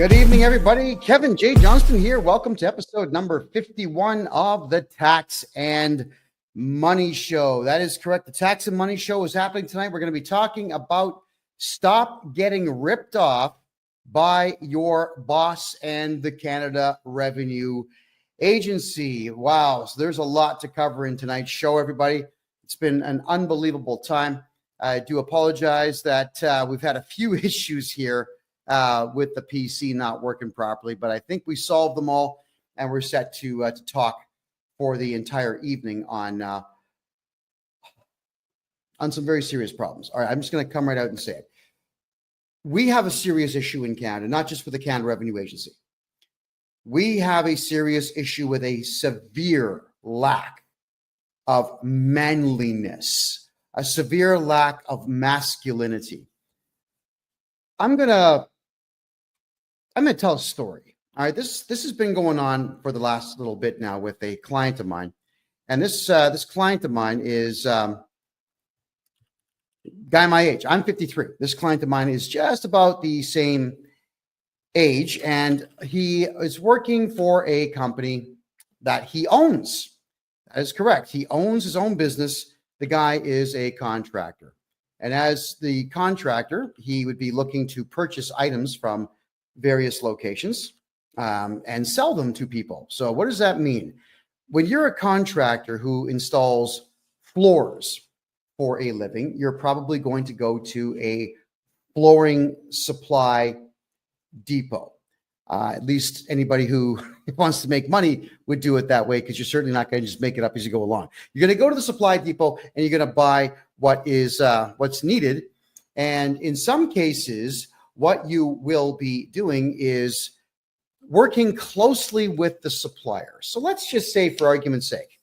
Good evening, everybody. Kevin J. Johnston here. Welcome to episode number 51 of the Tax and Money Show. That is correct. The Tax and Money Show is happening tonight. We're going to be talking about stop getting ripped off by your boss and the Canada Revenue Agency. Wow. So there's a lot to cover in tonight's show, everybody. It's been an unbelievable time. I do apologize that we've had a few issues here with the PC not working properly, but I think we solved them all, and we're set to talk for the entire evening on some very serious problems. All right, I'm just going to come right out and say it. We have a serious issue in Canada, not just with the Canada Revenue Agency. We have a serious issue with a severe lack of manliness, a severe lack of masculinity. I'm gonna tell a story. All right, this has been going on for the last little bit now with a client of mine, and this client of mine is guy my age. I'm 53. This client of mine is just about the same age, and he is working for a company that he owns. That is correct. He owns his own business. The guy is a contractor. And as the contractor, he would be looking to purchase items from various locations and sell them to people. So what does that mean? When you're a contractor who installs floors for a living, you're probably going to go to a flooring supply depot. At least anybody who wants to make money would do it that way, because you're certainly not going to just make it up as you go along. You're going to go to the supply depot and you're going to buy what is what's needed. And in some cases, what you will be doing is working closely with the supplier. So let's just say, for argument's sake,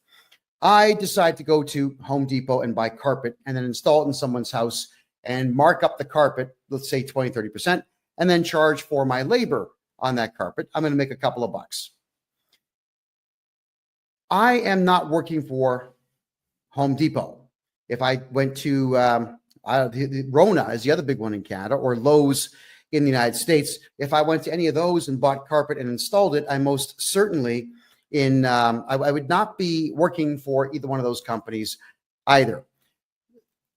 I decide to go to Home Depot and buy carpet and then install it in someone's house and mark up the carpet, let's say 20, 30%, and then charge for my labor on that carpet. I'm going to make a couple of bucks. I am not working for Home Depot. If I went to Rona is the other big one in Canada, or Lowe's in the United States, if I went to any of those and bought carpet and installed it, I most certainly I would not be working for either one of those companies either.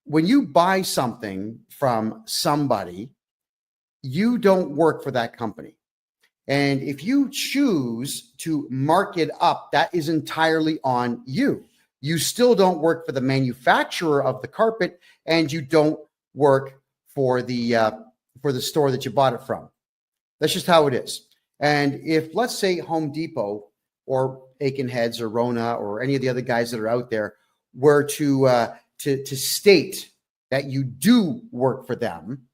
When you buy something from somebody, you don't work for that company. And if you choose to mark it up, that is entirely on you. You still don't work for the manufacturer of the carpet, and you don't work for the store that you bought it from. That's just how it is. And if, let's say, Home Depot or Aiken Heads or Rona or any of the other guys that are out there were to state that you do work for them,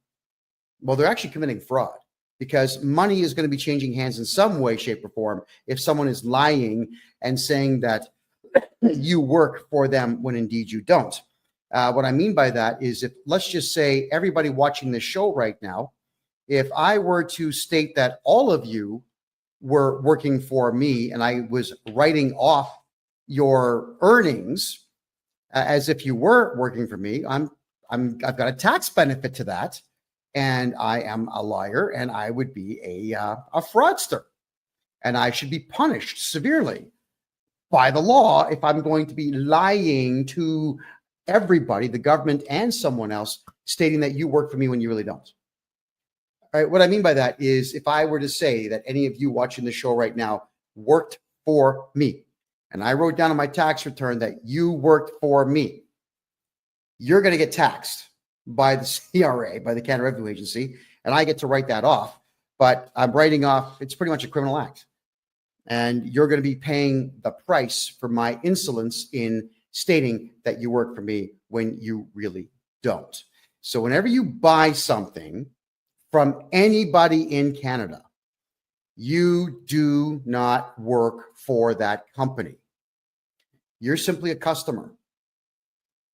well, they're actually committing fraud, because money is going to be changing hands in some way, shape, or form if someone is lying and saying that you work for them when indeed you don't. What I mean by that is, if, let's just say, everybody watching this show right now, if I were to state that all of you were working for me and I was writing off your earnings as if you were working for me, I've got a tax benefit to that. And I am a liar, and I would be a fraudster, and I should be punished severely by the law if I'm going to be lying to everybody, the government and someone else, stating that you work for me when you really don't. All right, what I mean by that is, if I were to say that any of you watching the show right now worked for me, and I wrote down on my tax return that you worked for me, you're going to get taxed by the CRA, by the Canada Revenue Agency, and I get to write that off. But I'm writing off, it's pretty much a criminal act. And you're going to be paying the price for my insolence in stating that you work for me when you really don't. So whenever you buy something from anybody in Canada, you do not work for that company. You're simply a customer.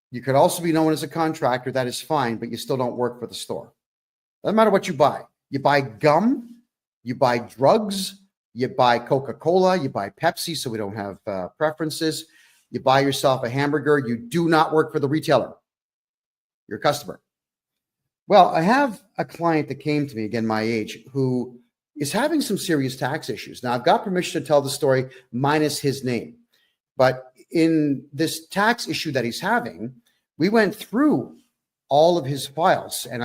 You could also be known as a contractor. That is fine, but you still don't work for the store. Doesn't matter what you buy. You buy gum, you buy drugs, you buy Coca-Cola, you buy Pepsi, so we don't have preferences. You buy yourself a hamburger. You do not work for the retailer. You're a customer. Well, I have a client that came to me, again, my age, who is having some serious tax issues. Now, I've got permission to tell the story minus his name, but in this tax issue that he's having, we went through all of his files and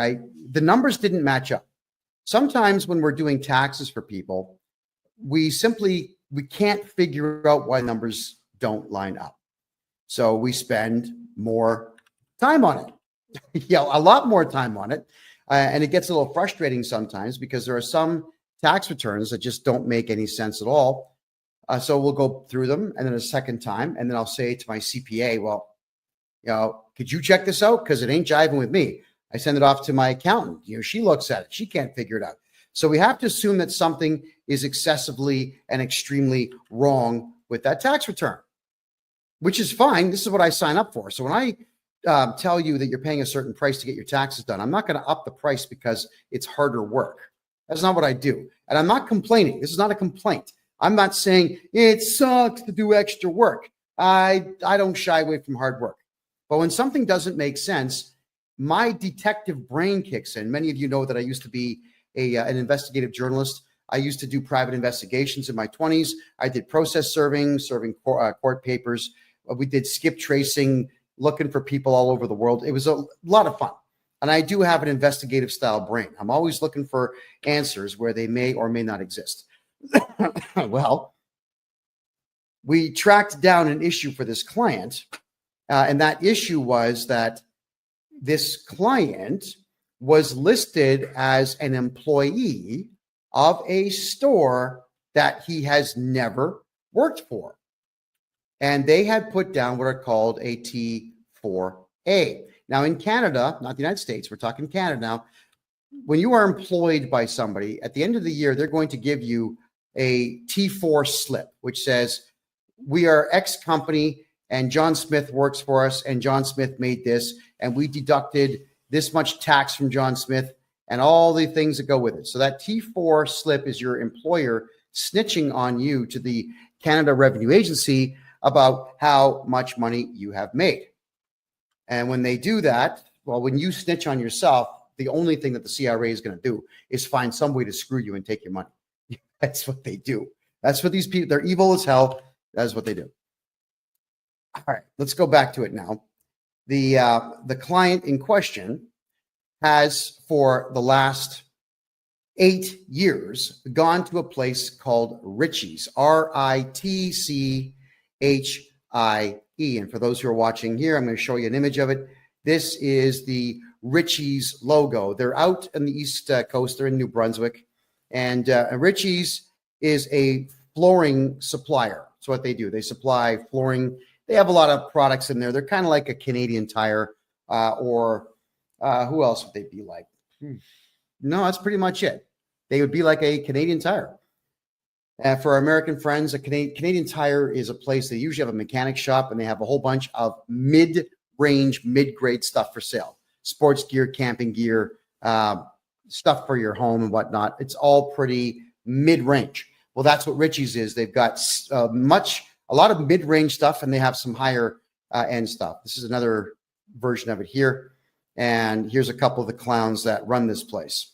the numbers didn't match up. Sometimes when we're doing taxes for people, we can't figure out why numbers don't line up. So we spend more time on it, a lot more time on it. And it gets a little frustrating sometimes because there are some tax returns that just don't make any sense at all. So we'll go through them and then a second time, and then I'll say to my CPA, well, could you check this out? Because it ain't jiving with me. I send it off to my accountant. She looks at it. She can't figure it out. So we have to assume that something is excessively and extremely wrong with that tax return, which is fine. This is what I sign up for. So when I tell you that you're paying a certain price to get your taxes done, I'm not going to up the price because it's harder work. That's not what I do. And I'm not complaining. This is not a complaint. I'm not saying it sucks to do extra work. I don't shy away from hard work. But when something doesn't make sense, my detective brain kicks in. Many of you know that I used to be an investigative journalist. I used to do private investigations in my 20s. I did process serving court papers. We did skip tracing, looking for people all over the world. It was a lot of fun. And I do have an investigative style brain. I'm always looking for answers where they may or may not exist. Well, we tracked down an issue for this client. And that issue was that this client was listed as an employee of a store that he has never worked for. And they had put down what are called a T4A. Now in Canada, not the United States, we're talking Canada now, when you are employed by somebody, at the end of the year, they're going to give you a T4 slip, which says, we are X company and John Smith works for us and John Smith made this and we deducted this much tax from John Smith and all the things that go with it. So that T4 slip is your employer snitching on you to the Canada Revenue Agency about how much money you have made. And when they do that, well, when you snitch on yourself, the only thing that the CRA is going to do is find some way to screw you and take your money. That's what they do. That's what these people, they're evil as hell. That's what they do. All right, let's go back to it now. The client in question has, for the last 8 years, gone to a place called Ritchie's, Ritchie. And for those who are watching here, I'm going to show you an image of it. This is the Ritchie's logo. They're out on the East Coast. They're in New Brunswick. And Ritchie's is a flooring supplier. That's what they do. They supply flooring. They have a lot of products in there. They're kind of like a Canadian Tire or who else would they be like? No, that's pretty much it. They would be like a Canadian Tire. For our American friends, a Canadian Tire is a place they usually have a mechanic shop and they have a whole bunch of mid-range, mid-grade stuff for sale. Sports gear, camping gear, stuff for your home and whatnot. It's all pretty mid-range. Well, that's what Ritchie's is. They've got a lot of mid-range stuff and they have some higher end stuff. This is another version of it here. And here's a couple of the clowns that run this place.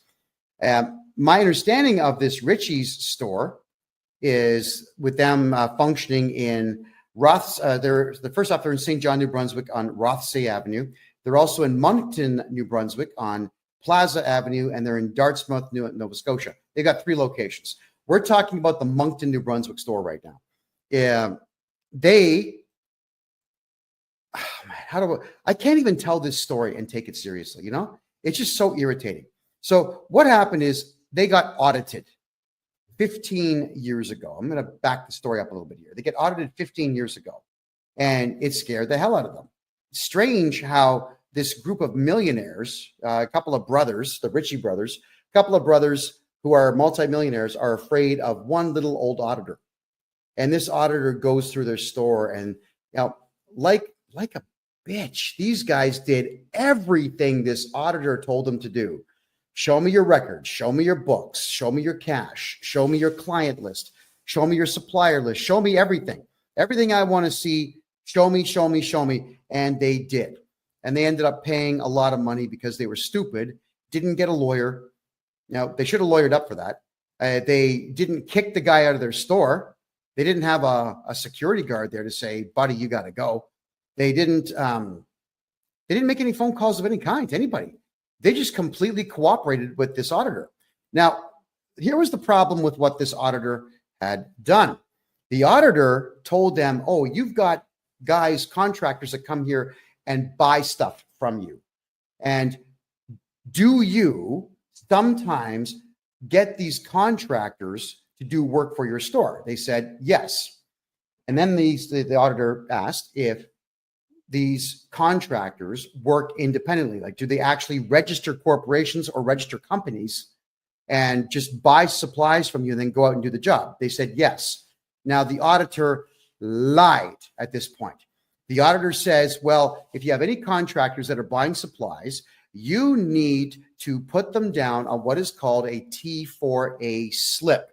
My understanding of this Ritchie's store is with them functioning in first off, they're in St. John, New Brunswick on Rothsay Avenue. They're also in Moncton, New Brunswick on Plaza Avenue, and they're in Dartmouth, Nova Scotia. They got 3 locations. We're talking about the Moncton, New Brunswick store right now. I can't even tell this story and take it seriously, It's just so irritating. So what happened is they got audited 15 years ago. I'm going to back the story up a little bit here. They get audited 15 years ago, and it scared the hell out of them. Strange how this group of millionaires, a couple of brothers, the Ritchie brothers, a couple of brothers who are multimillionaires are afraid of one little old auditor. And this auditor goes through their store and, like a bitch, these guys did everything this auditor told them to do. Show me your records, show me your books, show me your cash, show me your client list, show me your supplier list, show me everything. Everything I want to see, show me. And they did. And they ended up paying a lot of money because they were stupid, didn't get a lawyer. Now, they should have lawyered up for that. They didn't kick the guy out of their store. They didn't have a security guard there to say, buddy, you got to go. They didn't make any phone calls of any kind to anybody. They just completely cooperated with this auditor. Now, here was the problem with what this auditor had done. The auditor told them, oh, you've got guys, contractors that come here and buy stuff from you. And do you sometimes get these contractors to do work for your store? They said, yes. And then the auditor asked if these contractors work independently. Like, do they actually register corporations or register companies and just buy supplies from you and then go out and do the job? They said, yes. Now, the auditor lied at this point. The auditor says, well, if you have any contractors that are buying supplies, you need to put them down on what is called a T4A slip,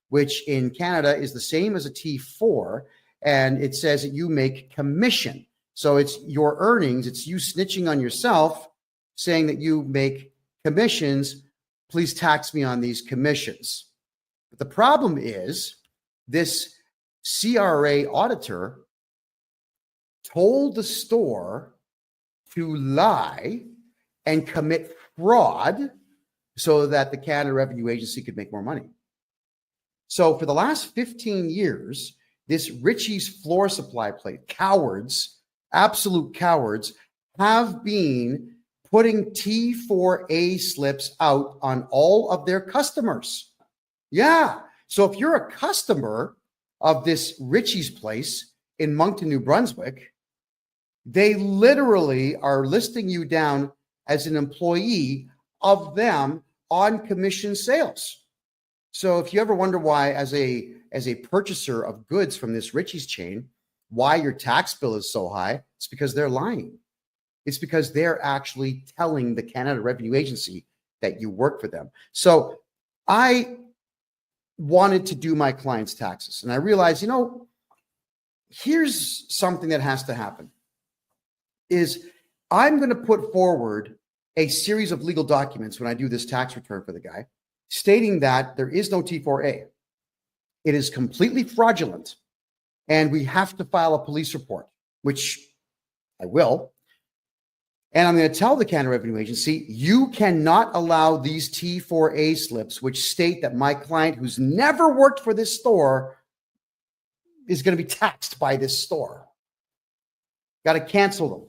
which in Canada is the same as a T4. And it says that you make commission. So it's your earnings. It's you snitching on yourself, saying that you make commissions. Please tax me on these commissions. But the problem is this CRA auditor told the store to lie and commit fraud so that the Canada Revenue Agency could make more money. So for the last 15 years, this Ritchie's floor supply plate, cowards, absolute cowards, have been putting T4A slips out on all of their customers. Yeah. So if you're a customer of this Ritchie's place in Moncton, New Brunswick, they literally are listing you down as an employee of them on commission sales. So if you ever wonder why, as a purchaser of goods from this Ritchie's chain, why your tax bill is so high, it's because they're lying. It's because they're actually telling the Canada Revenue Agency that you work for them. So I wanted to do my clients' taxes, and I realized, here's something that has to happen. Is I'm going to put forward a series of legal documents when I do this tax return for the guy, stating that there is no T4A. It is completely fraudulent, and we have to file a police report, which I will. And I'm going to tell the Canada Revenue Agency, you cannot allow these T4A slips, which state that my client who's never worked for this store is going to be taxed by this store. Got to cancel them.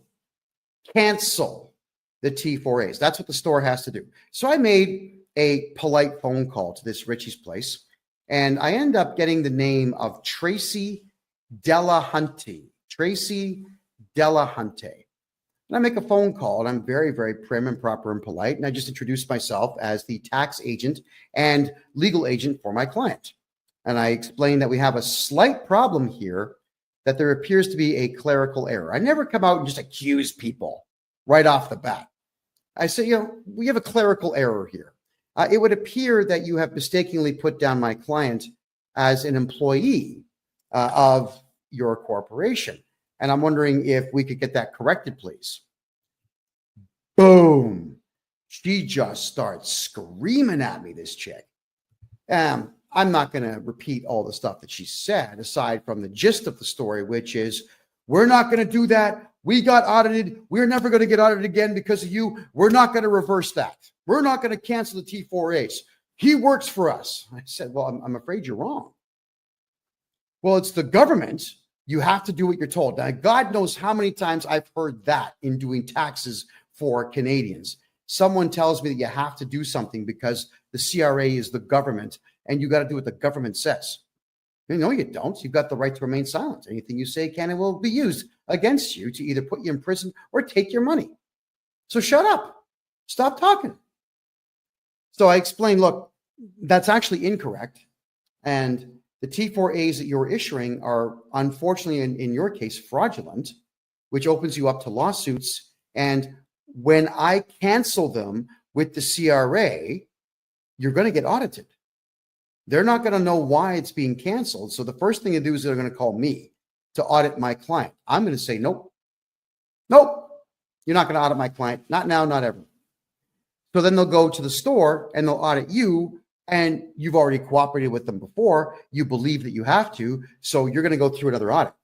Cancel the T4As. That's what the store has to do. So I made a polite phone call to this Ritchie's place, and I end up getting the name of Tracy Delahunty. Tracy Delahunty. And I make a phone call, and I'm very, very prim and proper and polite, and I just introduce myself as the tax agent and legal agent for my client. And I explain that we have a slight problem here, that there appears to be a clerical error. I never come out and just accuse people right off the bat. I say, we have a clerical error here. It would appear that you have mistakenly put down my client as an employee of your corporation. And I'm wondering if we could get that corrected, please. Boom. She just starts screaming at me, this chick. I'm not going to repeat all the stuff that she said, aside from the gist of the story, which is, we're not going to do that. We got audited. We're never going to get audited again because of you. We're not going to reverse that. We're not going to cancel the T4As. He works for us. I said, well, I'm afraid you're wrong. Well, it's the government. You have to do what you're told. Now, God knows how many times I've heard that in doing taxes for Canadians. Someone tells me that you have to do something because the CRA is the government and you got to do what the government says. No, you don't. You've got the right to remain silent. Anything you say can and will be used against you to either put you in prison or take your money. So shut up. Stop talking. So I explained, look, that's actually incorrect. And the T4As that you're issuing are, unfortunately, in your case, fraudulent, which opens you up to lawsuits. And when I cancel them with the CRA, you're going to get audited. They're not going to know why it's being canceled. So the first thing to do is they're going to call me to audit my client. I'm going to say, nope, you're not going to audit my client. Not now, not ever. So then they'll go to the store and they'll audit you and you've already cooperated with them before, you believe that you have to, so you're going to go through another audit.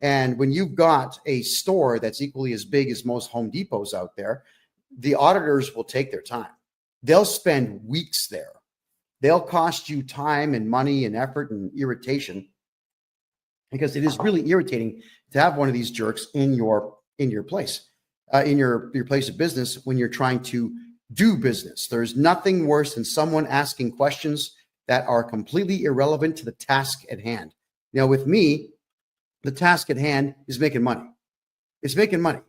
And when you've got a store that's equally as big as most Home Depots out there, the auditors will take their time. They'll spend weeks there. They'll cost you time and money and effort and irritation, because it is really irritating to have one of these jerks in your place, in your place of business when you're trying to do business. There's nothing worse than someone asking questions that are completely irrelevant to the task at hand. Now, with me, the task at hand is making money. It's making money.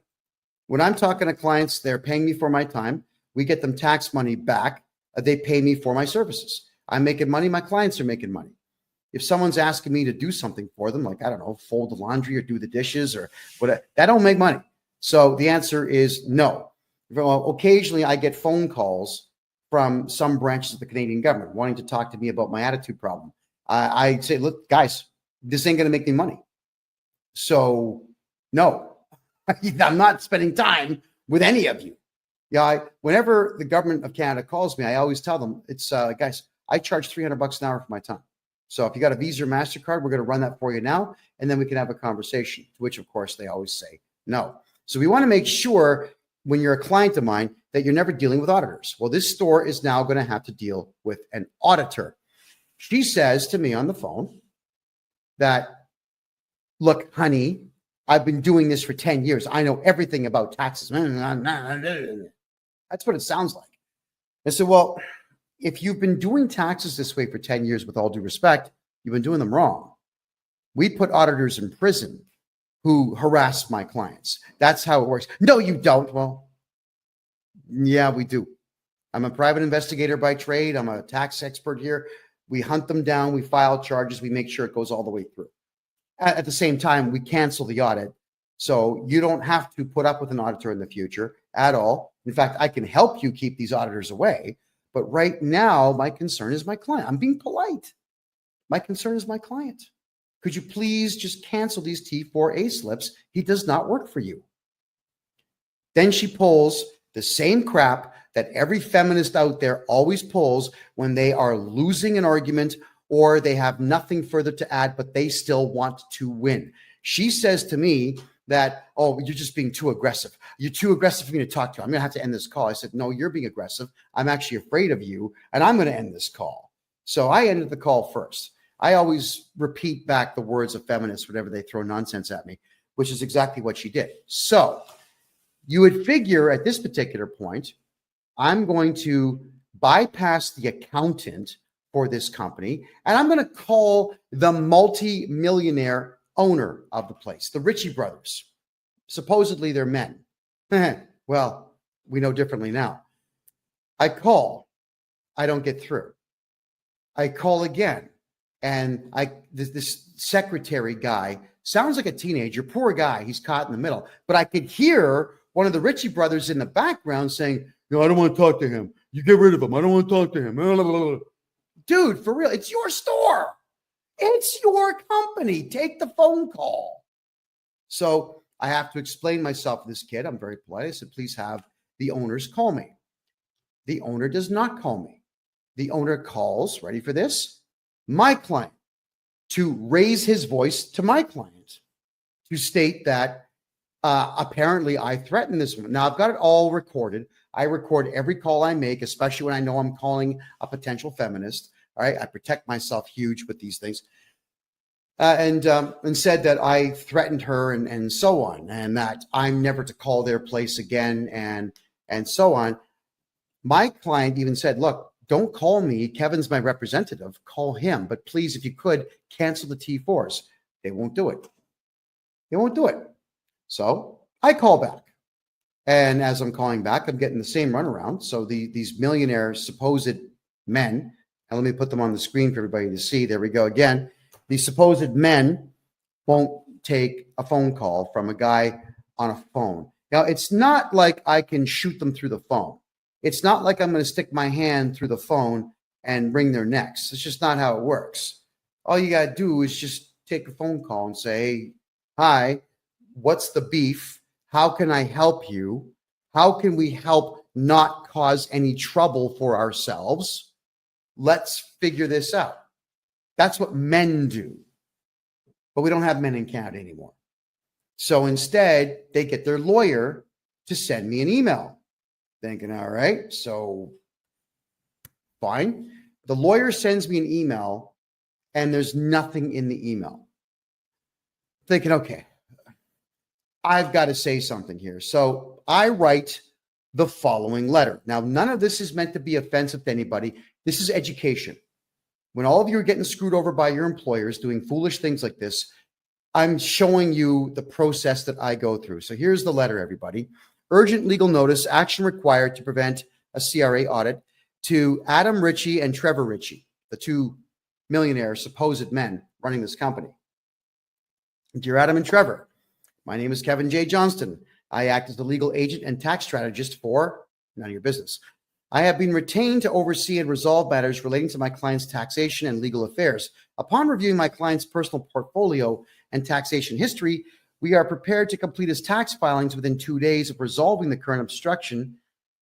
When I'm talking to clients, they're paying me for my time. We get them tax money back. They pay me for my services. I'm making money. My clients are making money. If someone's asking me to do something for them, like, I don't know, fold the laundry or do the dishes or whatever, that don't make money. So the answer is no. Well, occasionally I get phone calls from some branches of the Canadian government wanting to talk to me about my attitude problem. I say, look, guys, this ain't going to make me money. So no, I'm not spending time with any of you. Yeah, whenever the government of Canada calls me, I always tell them, it's guys, I charge $300 an hour for my time. So if you got a Visa or MasterCard, we're going to run that for you now, and then we can have a conversation, to which, of course, they always say no. So we want to make sure when you're a client of mine that you're never dealing with auditors. Well, this store is now going to have to deal with an auditor. She says to me on the phone that, look, honey, I've been doing this for 10 years. I know everything about taxes. That's what it sounds like. I said, well, if you've been doing taxes this way for 10 years, with all due respect, you've been doing them wrong. We put auditors in prison who harass my clients. That's how it works. No, you don't. Well, yeah, we do. I'm a private investigator by trade. I'm a tax expert here. We hunt them down. We file charges. We make sure it goes all the way through. At the same time, we cancel the audit. So you don't have to put up with an auditor in the future at all. In fact, I can help you keep these auditors away. But right now, my concern is my client. I'm being polite. My concern is my client. Could you please just cancel these T4A slips? He does not work for you. Then she pulls the same crap that every feminist out there always pulls when they are losing an argument or they have nothing further to add, but they still want to win. She says to me that, oh, you're just being too aggressive. You're too aggressive for me to talk to. I'm going to have to end this call. I said, no, you're being aggressive. I'm actually afraid of you, and I'm going to end this call. So I ended the call first. I always repeat back the words of feminists whenever they throw nonsense at me, which is exactly what she did. So you would figure at this particular point, I'm going to bypass the accountant for this company, and I'm going to call the multi-millionaire owner of the place, the Ritchie brothers. Supposedly they're men. Well, we know differently now. I call. I don't get through. I call again. And this secretary guy sounds like a teenager, poor guy. He's caught in the middle. But I could hear one of the Ritchie brothers in the background saying, no, I don't want to talk to him. You get rid of him. I don't want to talk to him. Dude, for real, it's your store. It's your company. Take the phone call. So I have to explain myself to this kid. I'm very polite. I said, please have the owners call me. The owner does not call me. The owner calls, ready for this, my client, to raise his voice to my client, to state that apparently I threatened this woman. Now, I've got it all recorded. I record every call I make, especially when I know I'm calling a potential feminist. All right, I protect myself huge with these things. And said that I threatened her and so on, and that I'm never to call their place again and so on. My client even said, look, don't call me. Kevin's my representative. Call him. But please, if you could, cancel the T4s. They won't do it. They won't do it. So I call back. And as I'm calling back, I'm getting the same runaround. So these millionaire supposed men, and let me put them on the screen for everybody to see. There we go again. These supposed men won't take a phone call from a guy on a phone. Now, it's not like I can shoot them through the phone. It's not like I'm going to stick my hand through the phone and wring their necks. It's just not how it works. All you got to do is just take a phone call and say, hey, hi, what's the beef? How can I help you? How can we help not cause any trouble for ourselves? let's figure this out. That's what men do. But we don't have men in Canada anymore. So instead, they get their lawyer to send me an email. Thinking, all right, so fine. The lawyer sends me an email and there's nothing in the email. Thinking, okay, I've got to say something here. So I write the following letter. Now, none of this is meant to be offensive to anybody. This is education. When all of you are getting screwed over by your employers doing foolish things like this, I'm showing you the process that I go through. So here's the letter, everybody. Urgent legal notice, action required to prevent a CRA audit to Adam Ritchie and Trevor Ritchie, the two millionaire supposed men running this company. Dear Adam and Trevor, my name is KevinJJohnston. I act as the legal agent and tax strategist for none of your business. I have been retained to oversee and resolve matters relating to my client's taxation and legal affairs. Upon reviewing my client's personal portfolio and taxation history, we are prepared to complete his tax filings within 2 days of resolving the current obstruction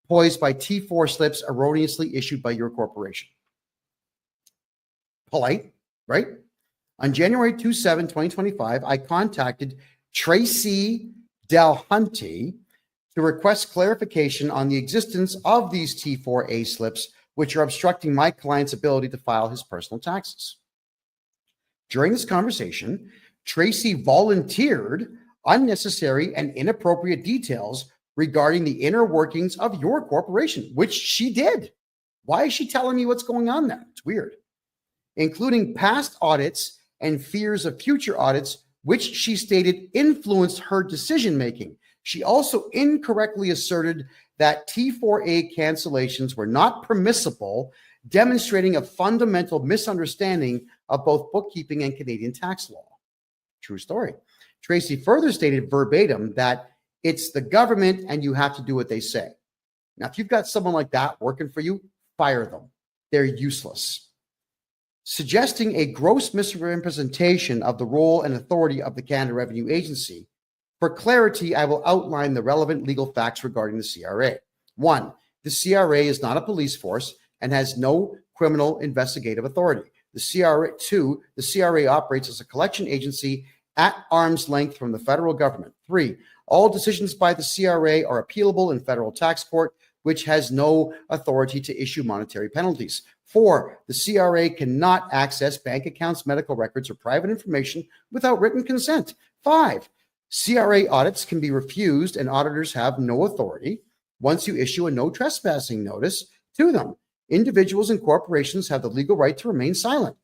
posed by T4 slips erroneously issued by your corporation. Polite, right? On January 27, 2025, I contacted Tracy Delhunty to request clarification on the existence of these T4A slips, which are obstructing my client's ability to file his personal taxes. During this conversation, Tracy volunteered unnecessary and inappropriate details regarding the inner workings of your corporation, which she did. Why is she telling me what's going on there? It's weird. Including past audits and fears of future audits, which she stated influenced her decision-making. She also incorrectly asserted that T4A cancellations were not permissible, demonstrating a fundamental misunderstanding of both bookkeeping and Canadian tax law. True story. Tracy further stated verbatim that it's the government and you have to do what they say. Now, if you've got someone like that working for you, fire them. They're useless. Suggesting a gross misrepresentation of the role and authority of the Canada Revenue Agency. For clarity, I will outline the relevant legal facts regarding the CRA. 1, the CRA is not a police force and has no criminal investigative authority. The CRA, 2, the CRA operates as a collection agency at arm's length from the federal government. 3, all decisions by the CRA are appealable in federal tax court, which has no authority to issue monetary penalties. 4, the CRA cannot access bank accounts, medical records, or private information without written consent. 5, CRA audits can be refused and auditors have no authority once you issue a no trespassing notice to them. Individuals and corporations have the legal right to remain silent,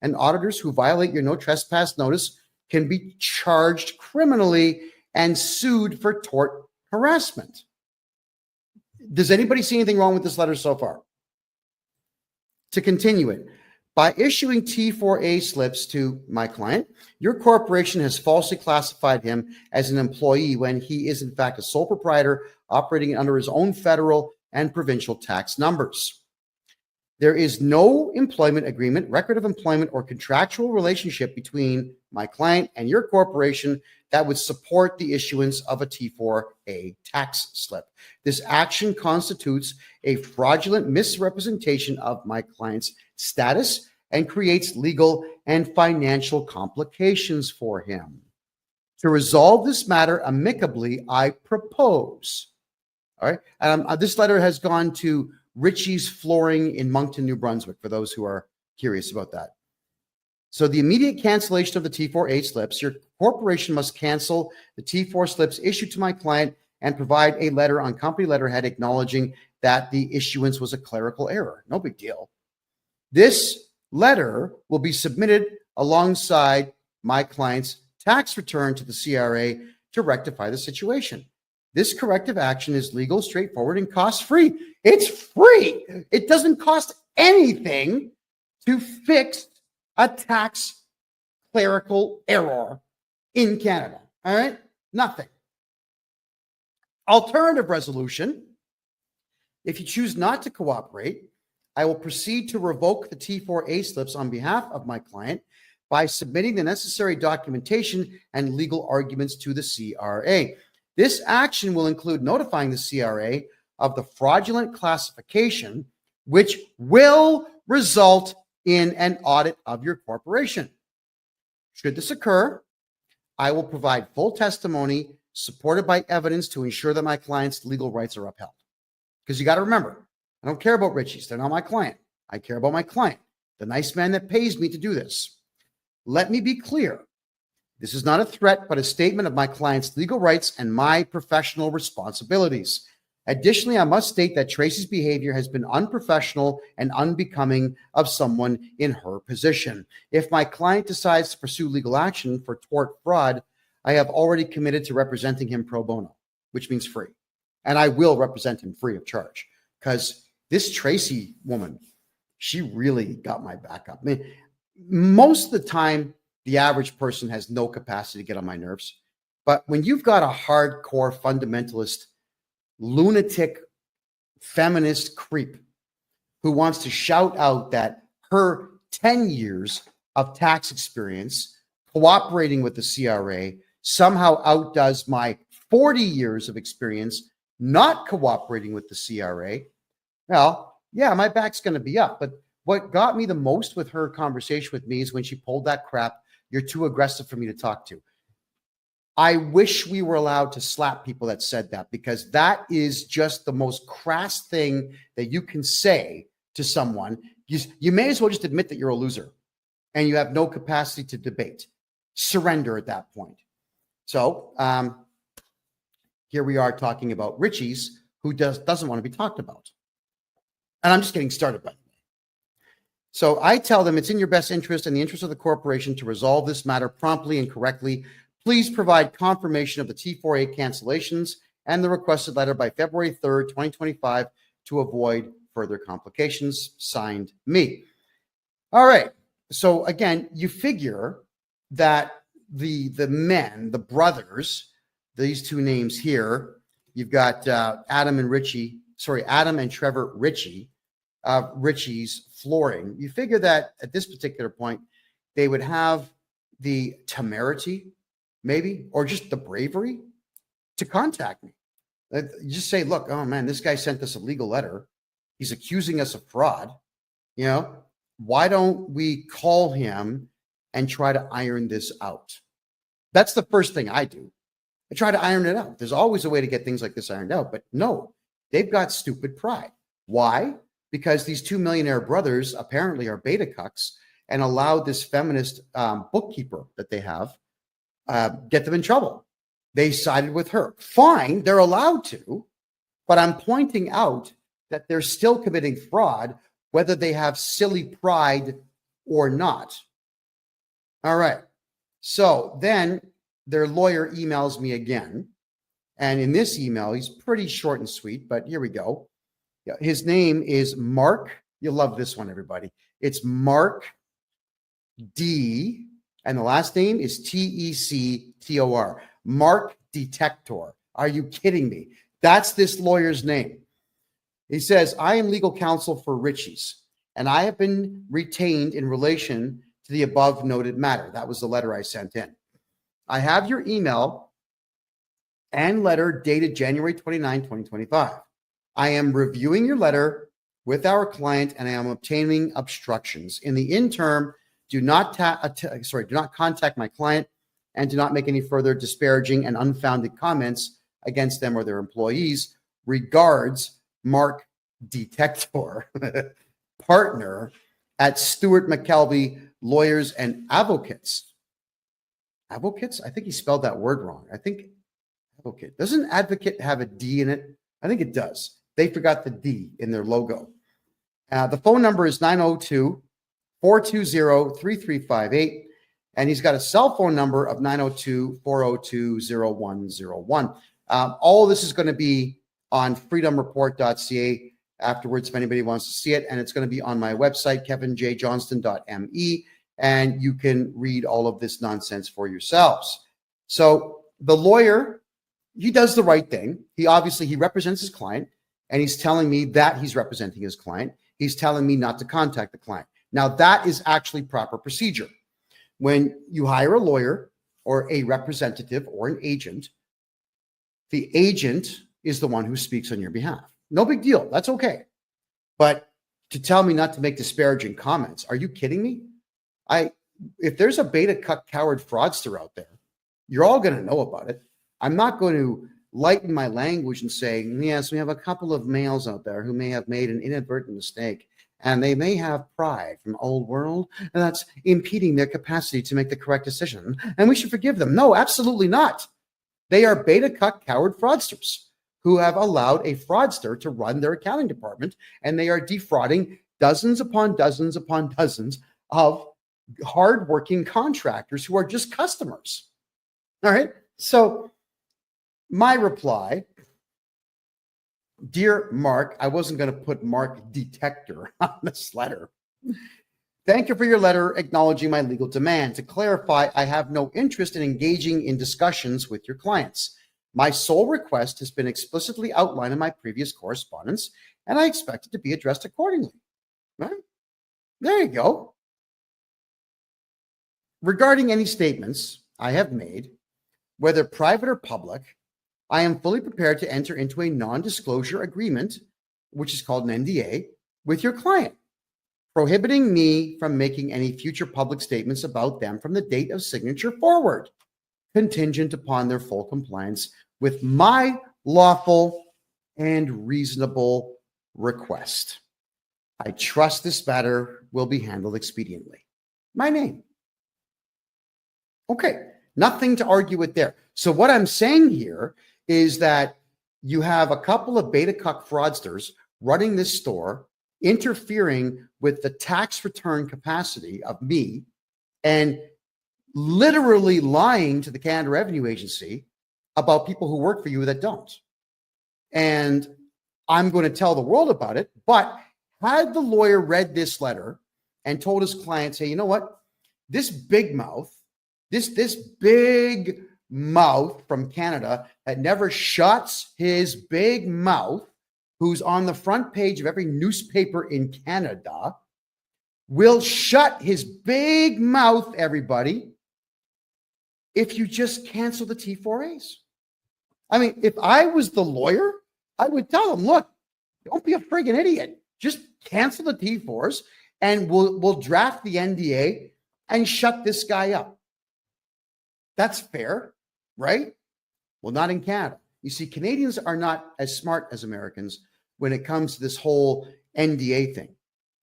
and auditors who violate your no trespass notice can be charged criminally and sued for tort harassment. Does anybody see anything wrong with this letter so far? To continue it, by issuing T4A slips to my client, your corporation has falsely classified him as an employee when he is in fact a sole proprietor operating under his own federal and provincial tax numbers. There is no employment agreement, record of employment, or contractual relationship between my client and your corporation that would support the issuance of a T4A tax slip. This action constitutes a fraudulent misrepresentation of my client's status and creates legal and financial complications for him. To resolve this matter amicably, I propose. All right. This letter has gone to Ritchie's Flooring in Moncton, New Brunswick, for those who are curious about that. So the immediate cancellation of the T4A slips, your corporation must cancel the T4 slips issued to my client and provide a letter on company letterhead acknowledging that the issuance was a clerical error. No big deal. This letter will be submitted alongside my client's tax return to the CRA to rectify the situation. This corrective action is legal, straightforward, and cost-free. It's free. It doesn't cost anything to fix a tax clerical error in Canada. All right? Nothing. Alternative resolution. If you choose not to cooperate, I will proceed to revoke the T4A slips on behalf of my client by submitting the necessary documentation and legal arguments to the CRA. This action will include notifying the CRA of the fraudulent classification, which will result in an audit of your corporation. Should this occur, I will provide full testimony supported by evidence to ensure that my client's legal rights are upheld. Because you got to remember, I don't care about Richie's. They're not my client. I care about my client, the nice man that pays me to do this. Let me be clear. This is not a threat, but a statement of my client's legal rights and my professional responsibilities. Additionally, I must state that Tracy's behavior has been unprofessional and unbecoming of someone in her position. If my client decides to pursue legal action for tort fraud, I have already committed to representing him pro bono, which means free. And I will represent him free of charge, because this Tracy woman, she really got my back up. I mean, most of the time, the average person has no capacity to get on my nerves. But when you've got a hardcore fundamentalist, lunatic, feminist creep who wants to shout out that her 10 years of tax experience cooperating with the CRA somehow outdoes my 40 years of experience not cooperating with the CRA, well, yeah, my back's going to be up. But what got me the most with her conversation with me is when she pulled that crap, "You're too aggressive for me to talk to." I wish we were allowed to slap people that said that, because that is just the most crass thing that you can say to someone. You may as well just admit that you're a loser and you have no capacity to debate. Surrender at that point. So here we are talking about Richie's, who doesn't want to be talked about. And I'm just getting started, by the way. So I tell them it's in your best interest and the interest of the corporation to resolve this matter promptly and correctly. Please provide confirmation of the T4A cancellations and the requested letter by February 3rd, 2025 to avoid further complications. Signed, me. All right. So again, you figure that the men, the brothers, these two names here, you've got Adam and Trevor Ritchie, Ritchie's Flooring. You figure that at this particular point, they would have the temerity, maybe, or just the bravery to contact me. You just say, look, oh man, this guy sent us a legal letter. He's accusing us of fraud. You know, why don't we call him and try to iron this out? That's the first thing I do. I try to iron it out. There's always a way to get things like this ironed out, but no, they've got stupid pride. Why? Because these two millionaire brothers apparently are beta cucks and allowed this feminist bookkeeper that they have get them in trouble. They sided with her. Fine, they're allowed to, but I'm pointing out that they're still committing fraud, whether they have silly pride or not. All right. So then their lawyer emails me again. And in this email, he's pretty short and sweet, but here we go. His name is Mark. You'll love this one, everybody. It's Mark D. And the last name is Tector. Mark Detector. Are you kidding me? That's this lawyer's name. He says, I am legal counsel for Ritchie's, and I have been retained in relation to the above noted matter. That was the letter I sent in. I have your email and letter dated January 29, 2025. I am reviewing your letter with our client and I am obtaining obstructions. In the interim, do not contact my client and do not make any further disparaging and unfounded comments against them or their employees. Regards, Mark Detector, partner at Stewart McKelvey Lawyers and Advocates. Advocates? I think he spelled that word wrong. I think advocate. Doesn't advocate have a D in it? I think it does. They forgot the D in their logo. The phone number is 902-420-3358. And he's got a cell phone number of 902-402-0101. All of this is going to be on freedomreport.ca afterwards if anybody wants to see it. And it's going to be on my website, KevinJJohnston.me. And you can read all of this nonsense for yourselves. So the lawyer, he does the right thing. He represents his client, and he's telling me that he's representing his client. He's telling me not to contact the client. Now, that is actually proper procedure. When you hire a lawyer or a representative or an agent, the agent is the one who speaks on your behalf. No big deal. That's okay. But to tell me not to make disparaging comments. Are you kidding me? If there's a beta cuck coward fraudster out there, you're all going to know about it. I'm not going to lighten my language and say, yes, we have a couple of males out there who may have made an inadvertent mistake, and they may have pride from old world, and that's impeding their capacity to make the correct decision, and we should forgive them. No, absolutely not. They are beta cuck coward fraudsters who have allowed a fraudster to run their accounting department, and they are defrauding dozens upon dozens upon dozens of hardworking contractors who are just customers. All right. So my reply, dear Mark, I wasn't going to put Mark Detector on this letter. Thank you for your letter acknowledging my legal demand. To clarify, I have no interest in engaging in discussions with your clients. My sole request has been explicitly outlined in my previous correspondence, and I expect it to be addressed accordingly. Right? There you go. Regarding any statements I have made, whether private or public, I am fully prepared to enter into a non-disclosure agreement, which is called an NDA, with your client, prohibiting me from making any future public statements about them from the date of signature forward, contingent upon their full compliance with my lawful and reasonable request. I trust this matter will be handled expediently. My name. Okay, nothing to argue with there. So what I'm saying here is that you have a couple of beta cuck fraudsters running this store, interfering with the tax return capacity of me, and literally lying to the Canada Revenue Agency about people who work for you that don't. And I'm going to tell the world about it. But had the lawyer read this letter and told his clients, hey, you know what? This big mouth, this big mouth from Canada that never shuts his big mouth, who's on the front page of every newspaper in Canada, will shut his big mouth, everybody, if you just cancel the T4As. I mean, if I was the lawyer, I would tell him, look, don't be a friggin' idiot. Just cancel the T4s and we'll draft the NDA and shut this guy up. That's fair, right? Well, not in Canada. You see, Canadians are not as smart as Americans when it comes to this whole NDA thing.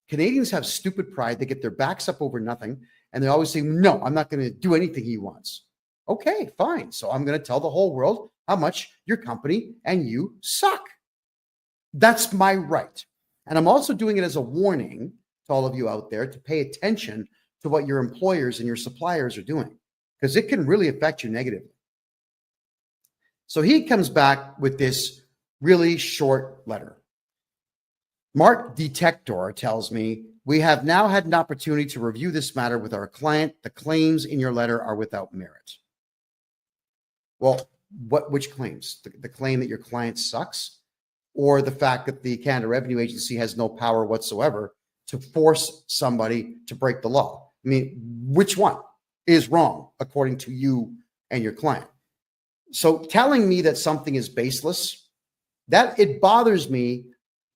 Canadians have stupid pride. They get their backs up over nothing. And they always say, no, I'm not going to do anything he wants. Okay, fine. So I'm going to tell the whole world how much your company and you suck. That's my right. And I'm also doing it as a warning to all of you out there to pay attention to what your employers and your suppliers are doing, because it can really affect you negatively. So he comes back with this really short letter. Mark Detector tells me, we have now had an opportunity to review this matter with our client. The claims in your letter are without merit. Well, which claims? The claim that your client sucks, or the fact that the Canada Revenue Agency has no power whatsoever to force somebody to break the law? I mean, which one is wrong according to you and your client? So telling me that something is baseless, that it bothers me,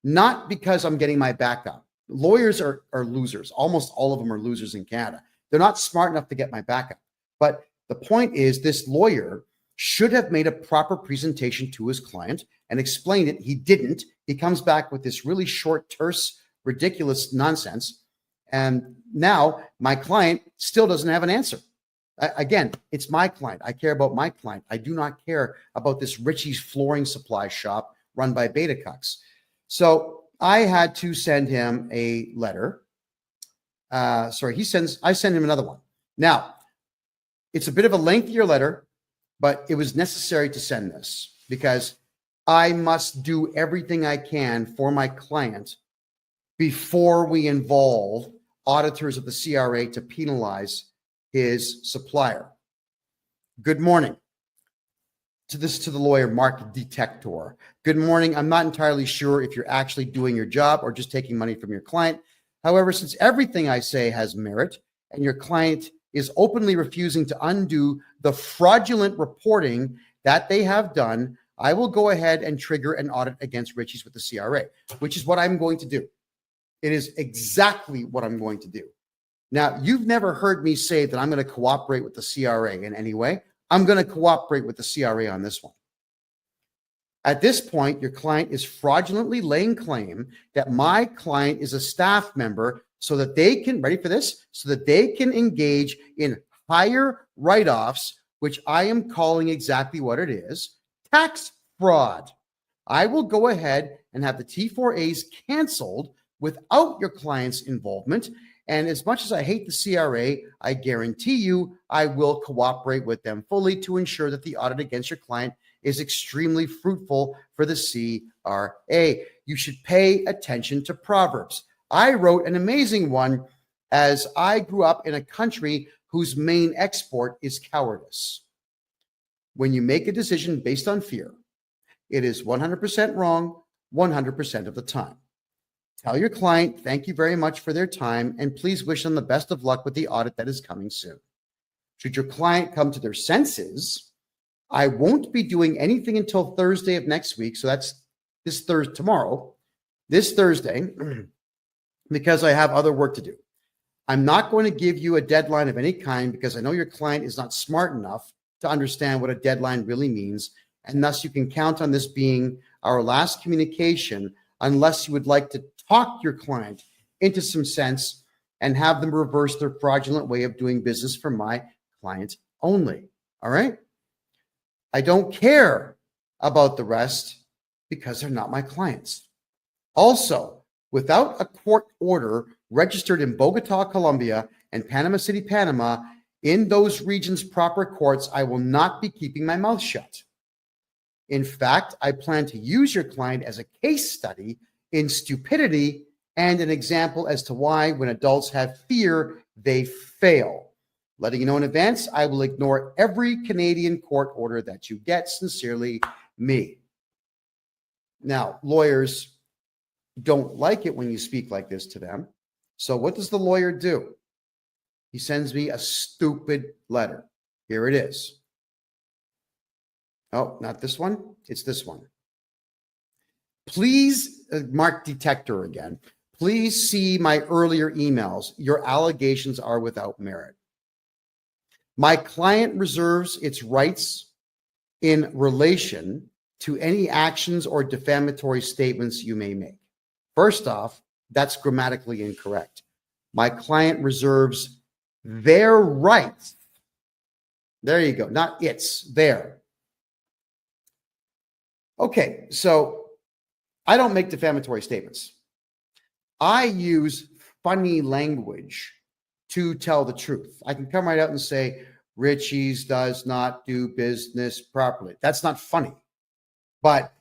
not because I'm getting my back up. Lawyers are losers. Almost all of them are losers in Canada. They're not smart enough to get my back up. But the point is, this lawyer should have made a proper presentation to his client and explained it. He didn't. He comes back with this really short, terse, ridiculous nonsense. And now my client still doesn't have an answer. Again, it's my client. I care about my client. I do not care about this Richie's flooring supply shop run by beta cucks. So I had to send him a letter. I send him another one. Now, it's a bit of a lengthier letter, but it was necessary to send this because I must do everything I can for my client before we involve auditors of the CRA to penalize his supplier. Good morning. To the lawyer, Mark Detector. Good morning. I'm not entirely sure if you're actually doing your job or just taking money from your client. However, since everything I say has merit and your client is openly refusing to undo the fraudulent reporting that they have done, I will go ahead and trigger an audit against Richie's with the CRA, which is what I'm going to do. It is exactly what I'm going to do. Now, you've never heard me say that I'm going to cooperate with the CRA in any way. I'm going to cooperate with the CRA on this one. At this point, your client is fraudulently laying claim that my client is a staff member so that they can, ready for this, so that they can engage in higher write-offs, which I am calling exactly what it is, tax fraud. I will go ahead and have the T4As canceled without your client's involvement. And as much as I hate the CRA, I guarantee you I will cooperate with them fully to ensure that the audit against your client is extremely fruitful for the CRA. You should pay attention to Proverbs. I wrote an amazing one as I grew up in a country whose main export is cowardice. When you make a decision based on fear, it is 100% wrong 100% of the time. Tell your client, thank you very much for their time, and please wish them the best of luck with the audit that is coming soon. Should your client come to their senses, I won't be doing anything until Thursday of next week. So that's this Thursday, this Thursday, because I have other work to do. I'm not going to give you a deadline of any kind because I know your client is not smart enough to understand what a deadline really means. And thus you can count on this being our last communication unless you would like to talk your client into some sense and have them reverse their fraudulent way of doing business for my client only. All right? I don't care about the rest because they're not my clients. Also, without a court order registered in Bogota, Colombia, and Panama City, Panama, in those regions' proper courts, I will not be keeping my mouth shut. In fact, I plan to use your client as a case study in stupidity and an example as to why, when adults have fear, they fail. Letting you know in advance, I will ignore every Canadian court order that you get. Sincerely, me. Now, lawyers don't like it when you speak like this to them. So what does the lawyer do? He sends me a stupid letter. Here it is. Oh, not this one. It's this one. Please, mark detector again. Please see my earlier emails. Your allegations are without merit. My client reserves its rights in relation to any actions or defamatory statements you may make. First off, that's grammatically incorrect. My client reserves their rights. There you go. Not its, their. Okay, so I don't make defamatory statements. I use funny language to tell the truth. I can come right out and say, Richie's does not do business properly. That's not funny. But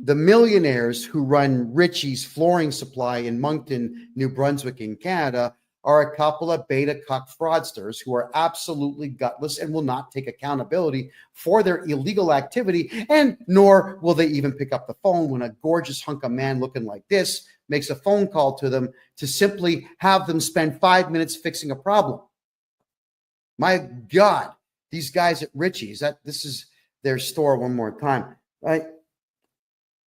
the millionaires who run Richie's Flooring Supply in Moncton, New Brunswick in Canada are a couple of beta cuck fraudsters who are absolutely gutless and will not take accountability for their illegal activity, and nor will they even pick up the phone when a gorgeous hunk of man looking like this makes a phone call to them to simply have them spend 5 minutes fixing a problem. My God, these guys at Richie's, this is their store one more time, right?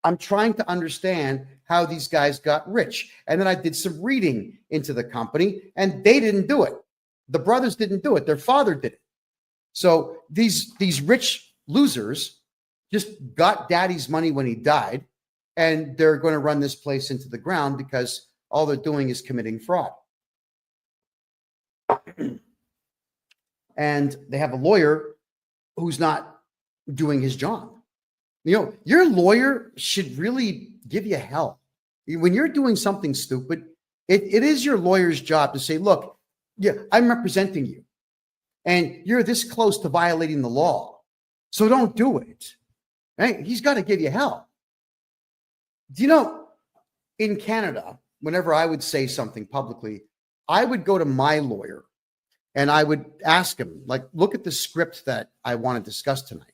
I'm trying to understand how these guys got rich. And then I did some reading into the company, and they didn't do it. The brothers didn't do it. Their father did it. So these rich losers just got daddy's money when he died, and they're going to run this place into the ground because all they're doing is committing fraud. And they have a lawyer who's not doing his job. You know, your lawyer should really give you hell. When you're doing something stupid, it is your lawyer's job to say, look, yeah, I'm representing you, and you're this close to violating the law, so don't do it. Right? He's got to give you hell. Do you know, in Canada, whenever I would say something publicly, I would go to my lawyer and I would ask him, like, look at the script that I want to discuss tonight.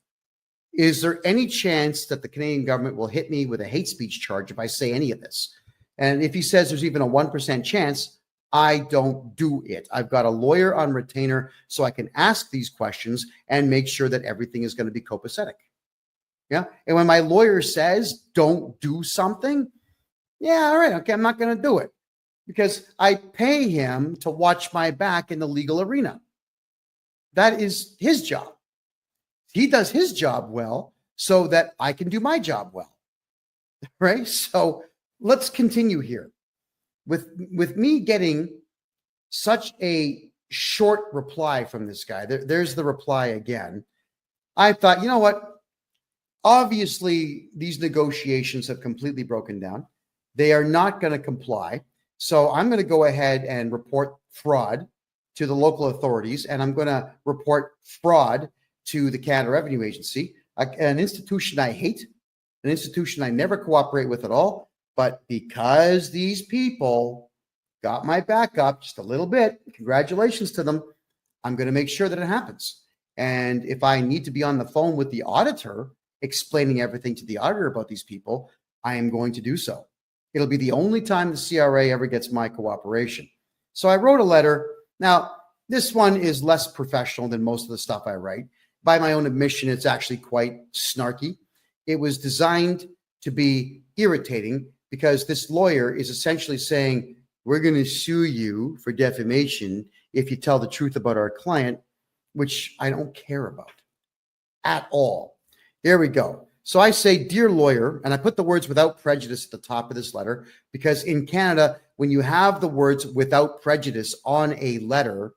Is there any chance that the Canadian government will hit me with a hate speech charge if I say any of this? And if he says there's even a 1% chance, I don't do it. I've got a lawyer on retainer so I can ask these questions and make sure that everything is going to be copacetic. Yeah. And when my lawyer says don't do something, yeah, all right, okay, I'm not going to do it. because I pay him to watch my back in the legal arena. That is his job. He does his job well so that I can do my job well, right? So let's continue here. With me getting such a short reply from this guy, there's the reply again. I thought, you know what? Obviously, these negotiations have completely broken down. They are not going to comply. So I'm going to go ahead and report fraud to the local authorities, and I'm going to report fraud to the Canada Revenue Agency, an institution I hate, an institution I never cooperate with at all. But because these people got my back up just a little bit, congratulations to them, I'm going to make sure that it happens. And if I need to be on the phone with the auditor, explaining everything to the auditor about these people, I am going to do so. It'll be the only time the CRA ever gets my cooperation. So I wrote a letter. Now, this one is less professional than most of the stuff I write. By my own admission, it's actually quite snarky. It was designed to be irritating because this lawyer is essentially saying, we're going to sue you for defamation if you tell the truth about our client, which I don't care about at all. There we go. So I say, dear lawyer, and I put the words without prejudice at the top of this letter, because in Canada, when you have the words without prejudice on a letter,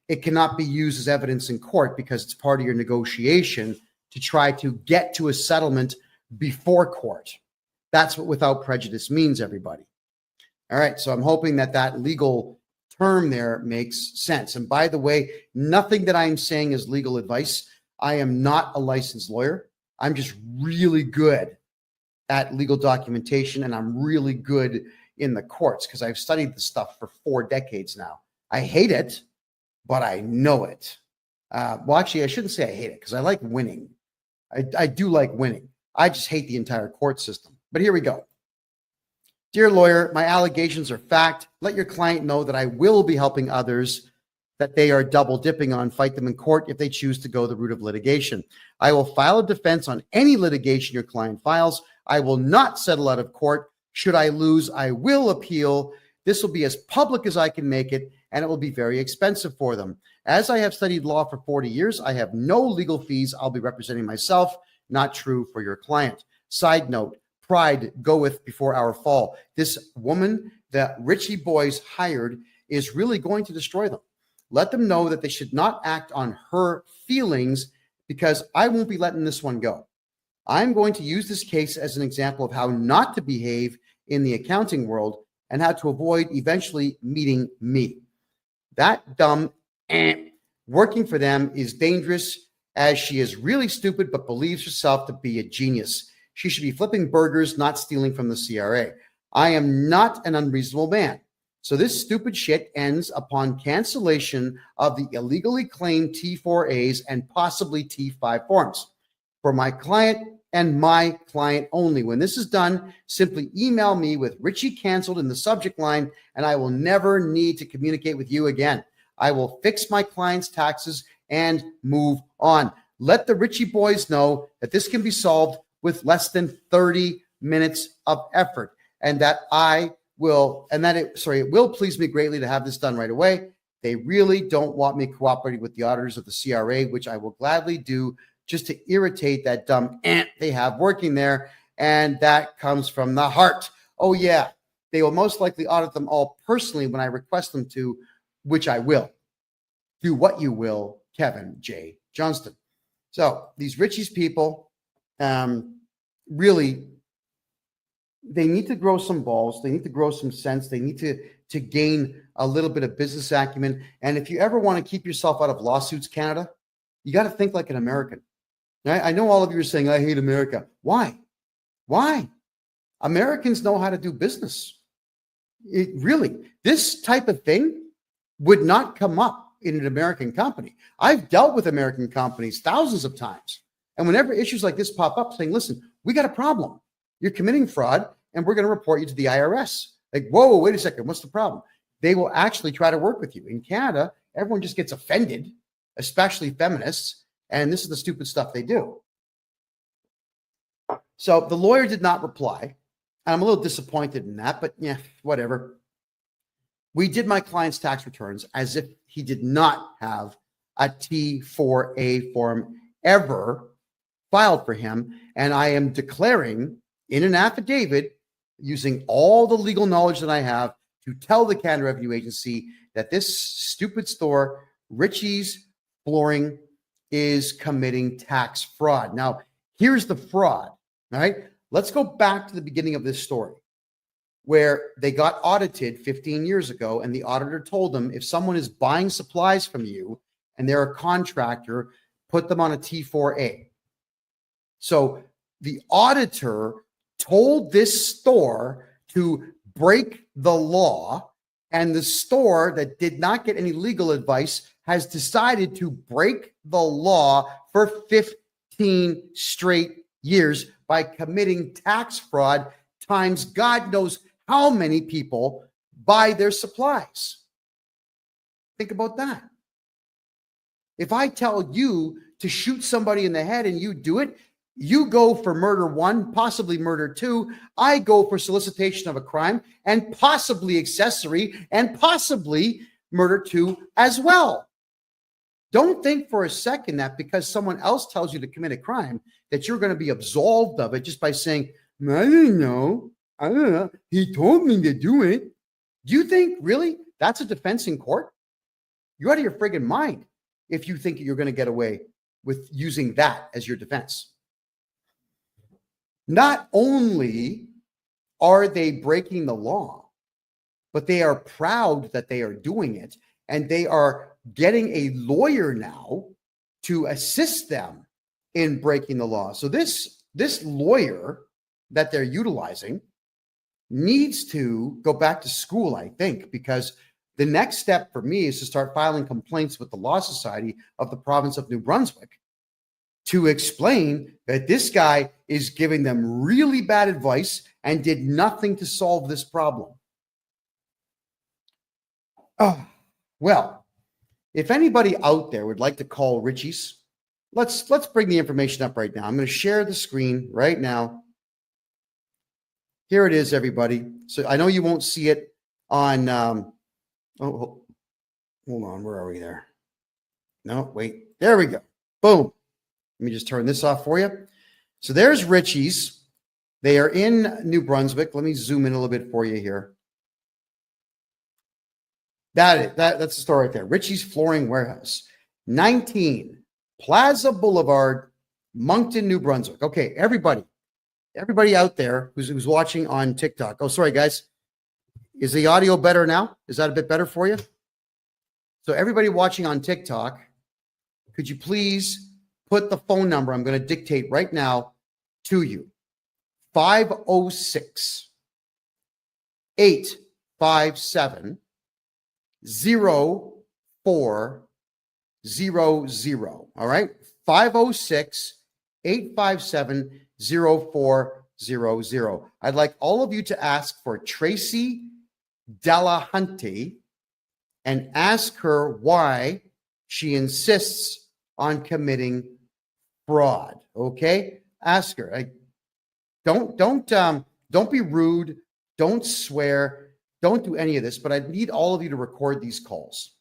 it cannot be used as evidence in court because it's part of your negotiation to try to get to a settlement before court. That's what without prejudice means, everybody. All right, so I'm hoping that that legal term there makes sense. And by the way, nothing that I'm saying is legal advice. I am not a licensed lawyer. I'm just really good at legal documentation, and I'm really good in the courts because I've studied this stuff for 4 decades now. I hate it, but I know it. Well, actually, I shouldn't say I hate it because I like winning. I do like winning. I just hate the entire court system. But here we go. Dear lawyer, my allegations are fact. Let your client know that I will be helping others that they are double dipping on fight them in court if they choose to go the route of litigation. I will file a defense on any litigation your client files. I will not settle out of court. Should I lose, I will appeal. This will be as public as I can make it, and it will be very expensive for them. As I have studied law for 40 years, I have no legal fees. I'll be representing myself. Not true for your client. Side note, pride goeth before our fall. This woman that Richie Boys hired is really going to destroy them. Let them know that they should not act on her feelings because I won't be letting this one go. I'm going to use this case as an example of how not to behave in the accounting world and how to avoid eventually meeting me. That dumb working for them is dangerous as she is really stupid but believes herself to be a genius. She should be flipping burgers, not stealing from the CRA. I am not an unreasonable man. So this stupid shit ends upon cancellation of the illegally claimed T4As and possibly T5 forms for my client and my client only. When this is done, simply email me with Richie canceled in the subject line, and I will never need to communicate with you again. I will fix my client's taxes and move on. Let the Richie boys know that this can be solved with less than 30 minutes of effort, and that it will please me greatly to have this done right away. They really don't want me cooperating with the auditors of the CRA, which I will gladly do just to irritate that dumb ant they have working there. And that comes from the heart. Oh yeah, they will most likely audit them all personally when I request them to, which I will. Do what you will, Kevin J. Johnston. So these Richie's people, really, they need to grow some balls. They need to grow some sense. They need to gain a little bit of business acumen. And if you ever want to keep yourself out of lawsuits, Canada, you got to think like an American. I know all of you are saying, I hate America. Why? Why? Americans know how to do business. This type of thing would not come up in an American company. I've dealt with American companies thousands of times. And whenever issues like this pop up saying, listen, we got a problem. You're committing fraud and we're going to report you to the IRS. Like, whoa, wait a second. What's the problem? They will actually try to work with you. In Canada, everyone just gets offended, especially feminists. And this is the stupid stuff they do. So the lawyer did not reply. And I'm a little disappointed in that, but yeah, whatever. We did my client's tax returns as if he did not have a T4A form ever filed for him. And I am declaring in an affidavit, using all the legal knowledge that I have, to tell the Canada Revenue Agency that this stupid store, Richie's Flooring, is committing tax fraud. Now, here's the fraud, all right? Let's go back to the beginning of this story, where they got audited 15 years ago, and the auditor told them, if someone is buying supplies from you and they're a contractor, put them on a T4A. So the auditor told this store to break the law, and the store that did not get any legal advice has decided to break the law for 15 straight years by committing tax fraud times God knows how many people buy their supplies. Think about that. If I tell you to shoot somebody in the head and you do it, you go for murder 1, possibly murder 2. I go for solicitation of a crime and possibly accessory and possibly murder 2 as well. Don't think for a second that because someone else tells you to commit a crime that you're going to be absolved of it just by saying, I don't know. He told me to do it. Do you think really that's a defense in court? You're out of your friggin' mind if you think you're going to get away with using that as your defense. Not only are they breaking the law, but they are proud that they are doing it, and they are getting a lawyer now to assist them in breaking the law. So this lawyer that they're utilizing needs to go back to school, I think, because the next step for me is to start filing complaints with the Law Society of the province of New Brunswick to explain that this guy is giving them really bad advice and did nothing to solve this problem. Well, if anybody out there would like to call Richie's, let's bring the information up right now. I'm going to share the screen right now. Here it is, everybody. So I know you won't see it on, hold on, where are we there? No, wait, there we go. Boom. Let me just turn this off for you. So there's Richie's. They are in New Brunswick. Let me zoom in a little bit for you here. That's the store right there. Richie's Flooring Warehouse, 19 Plaza Boulevard, Moncton, New Brunswick. Okay, everybody out there who's watching on TikTok. Oh, sorry, guys. Is the audio better now? Is that a bit better for you? So everybody watching on TikTok, could you please put the phone number I'm going to dictate right now to you? 506 857 0400. All right. 506 857 0400. I'd like all of you to ask for Tracy Delahunty and ask her why she insists on committing fraud. Okay? Ask her. Don't be rude. Don't swear. Don't do any of this, but I need all of you to record these calls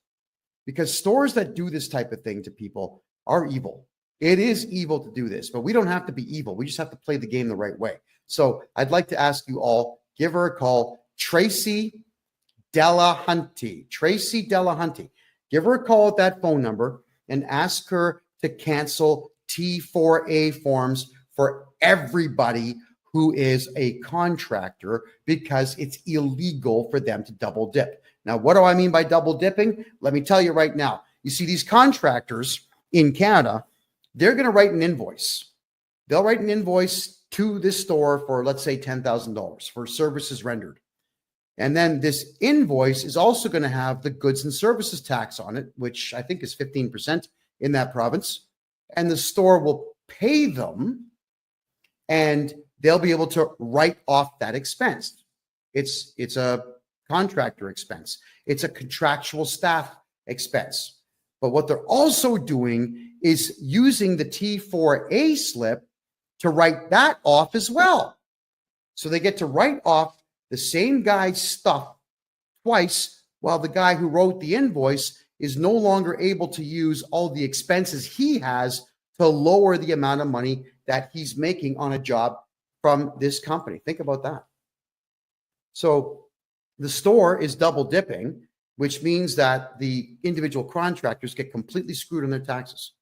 because stores that do this type of thing to people are evil. It is evil to do this, but we don't have to be evil. We just have to play the game the right way. So I'd like to ask you all, give her a call, Tracy Delahunty. Tracy Delahunty. Give her a call at that phone number and ask her to cancel T4A forms for everybody who is a contractor because it's illegal for them to double dip. Now, what do I mean by double dipping? Let me tell you right now. You see, these contractors in Canada, they're going to write an invoice. They'll write an invoice to this store for, let's say, $10,000 for services rendered. And then this invoice is also going to have the goods and services tax on it, which I think is 15% in that province. And the store will pay them and they'll be able to write off that expense. It's a contractor expense. It's a contractual staff expense. But what they're also doing is using the T4A slip to write that off as well. So they get to write off the same guy's stuff twice Well, the guy who wrote the invoice is no longer able to use all the expenses he has to lower the amount of money that he's making on a job from this company. Think about that. So the store is double dipping, which means that the individual contractors get completely screwed on their taxes.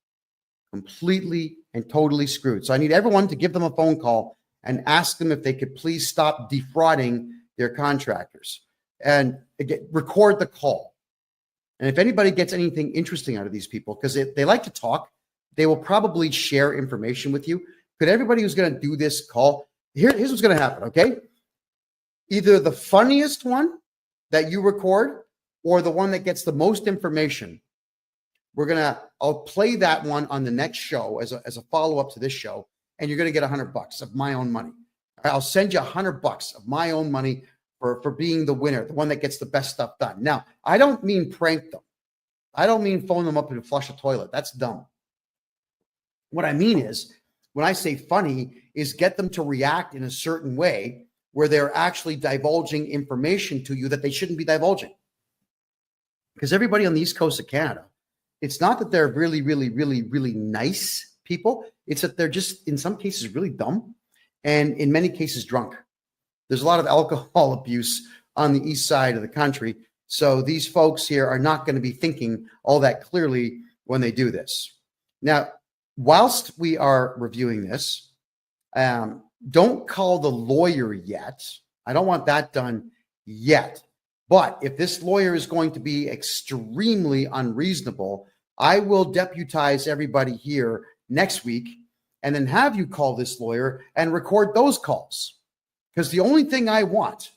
Completely and totally screwed. So I need everyone to give them a phone call and ask them if they could please stop defrauding their contractors, and again, record the call. And if anybody gets anything interesting out of these people, because they like to talk, they will probably share information with you. Could everybody who's going to do this call, here's what's going to happen, okay? Either the funniest one that you record or the one that gets the most information. I'll play that one on the next show as a follow-up to this show, and you're going to get $100 of my own money. I'll send you $100 of my own money for being the winner, the one that gets the best stuff done. Now, I don't mean prank them. I don't mean phone them up and flush a toilet. That's dumb. What I mean is, when I say funny, is get them to react in a certain way where they're actually divulging information to you that they shouldn't be divulging. Because everybody on the East Coast of Canada, it's not that they're really, really, really, really nice people. It's that they're just, in some cases, really dumb, and in many cases, drunk. There's a lot of alcohol abuse on the east side of the country. So these folks here are not going to be thinking all that clearly when they do this. Now, whilst we are reviewing this, don't call the lawyer yet. I don't want that done yet. But if this lawyer is going to be extremely unreasonable, I will deputize everybody here next week and then have you call this lawyer and record those calls. Because the only thing I want,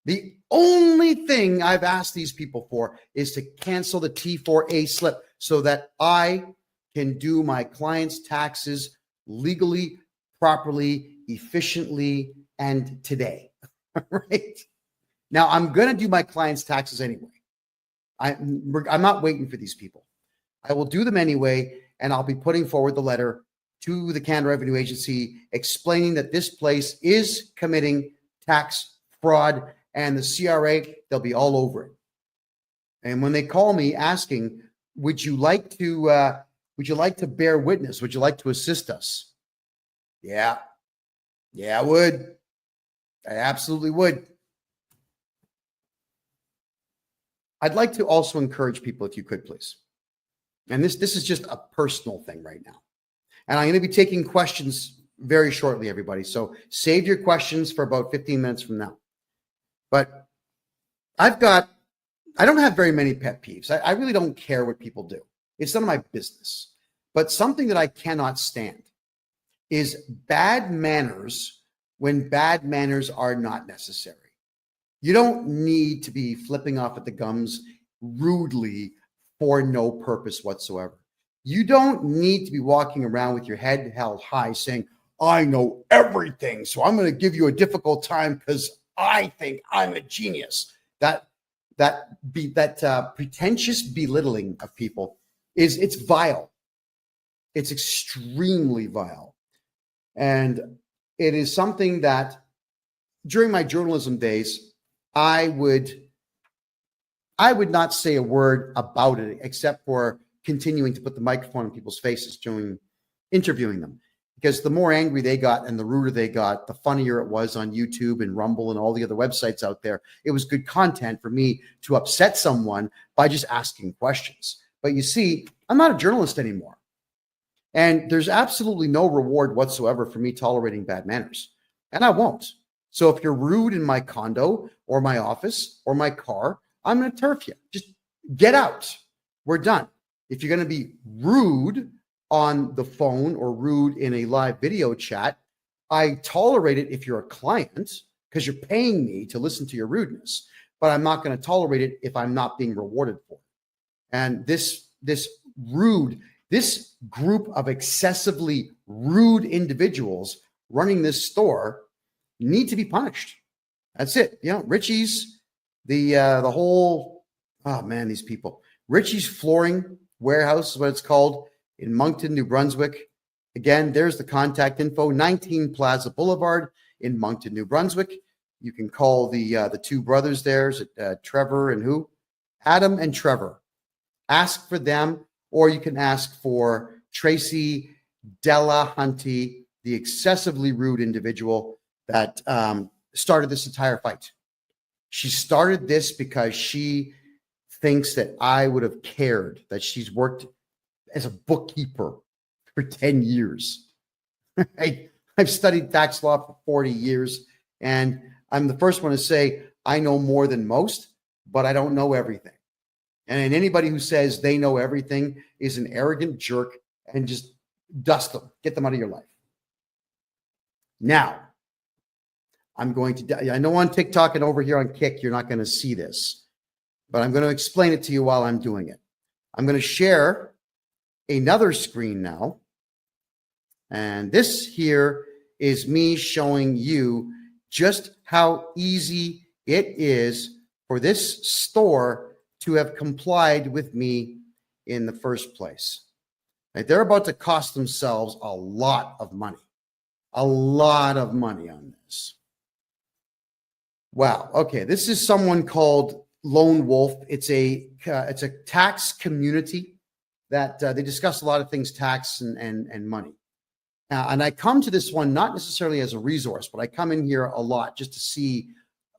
the only thing I've asked these people for is to cancel the T4A slip so that I can do my client's taxes legally, properly, efficiently, and today. Right? Now, I'm going to do my client's taxes anyway. I'm not waiting for these people. I will do them anyway, and I'll be putting forward the letter to the Canada Revenue Agency explaining that this place is committing tax fraud, and the CRA, they'll be all over it. And when they call me asking, would you like to bear witness? Would you like to assist us? Yeah, I would. I absolutely would. I'd like to also encourage people, if you could, please. And this is just a personal thing right now. And I'm going to be taking questions very shortly, everybody. So save your questions for about 15 minutes from now. But I don't have very many pet peeves. I really don't care what people do. It's none of my business. But something that I cannot stand is bad manners when bad manners are not necessary. You don't need to be flipping off at the gums rudely for no purpose whatsoever. You don't need to be walking around with your head held high saying, I know everything, so I'm going to give you a difficult time because I think I'm a genius. That pretentious belittling of people it's vile. It's extremely vile. And it is something that during my journalism days, I would not say a word about it except for continuing to put the microphone in people's faces during interviewing them. Because the more angry they got and the ruder they got, the funnier it was on YouTube and Rumble and all the other websites out there. It was good content for me to upset someone by just asking questions. But you see, I'm not a journalist anymore. And there's absolutely no reward whatsoever for me tolerating bad manners. And I won't. So if you're rude in my condo or my office or my car, I'm going to turf you. Just get out. We're done. If you're going to be rude on the phone or rude in a live video chat, I tolerate it if you're a client because you're paying me to listen to your rudeness, but I'm not going to tolerate it if I'm not being rewarded for it. And this group of excessively rude individuals running this store need to be punished. That's it. You know, Richie's, the whole, oh man, these people. Richie's Flooring Warehouse is what it's called in Moncton, New Brunswick. Again, there's the contact info, 19 Plaza Boulevard in Moncton, New Brunswick. You can call the two brothers there, Trevor and who? Adam and Trevor. Ask for them, or you can ask for Tracy Delahunty, the excessively rude individual that started this entire fight. She started this because she thinks that I would have cared that she's worked as a bookkeeper for 10 years. I've studied tax law for 40 years, and I'm the first one to say I know more than most, but I don't know everything. And anybody who says they know everything is an arrogant jerk, and just dust them, get them out of your life. Now, I'm going to, I know on TikTok and over here on Kick, you're not going to see this, but I'm going to explain it to you while I'm doing it. I'm going to share another screen now. And this here is me showing you just how easy it is for this store to have complied with me in the first place. Like, they're about to cost themselves a lot of money on this. Wow. Okay. This is someone called Lone Wolf. It's a tax community that they discuss a lot of things, tax and money. And I come to this one not necessarily as a resource, but I come in here a lot just to see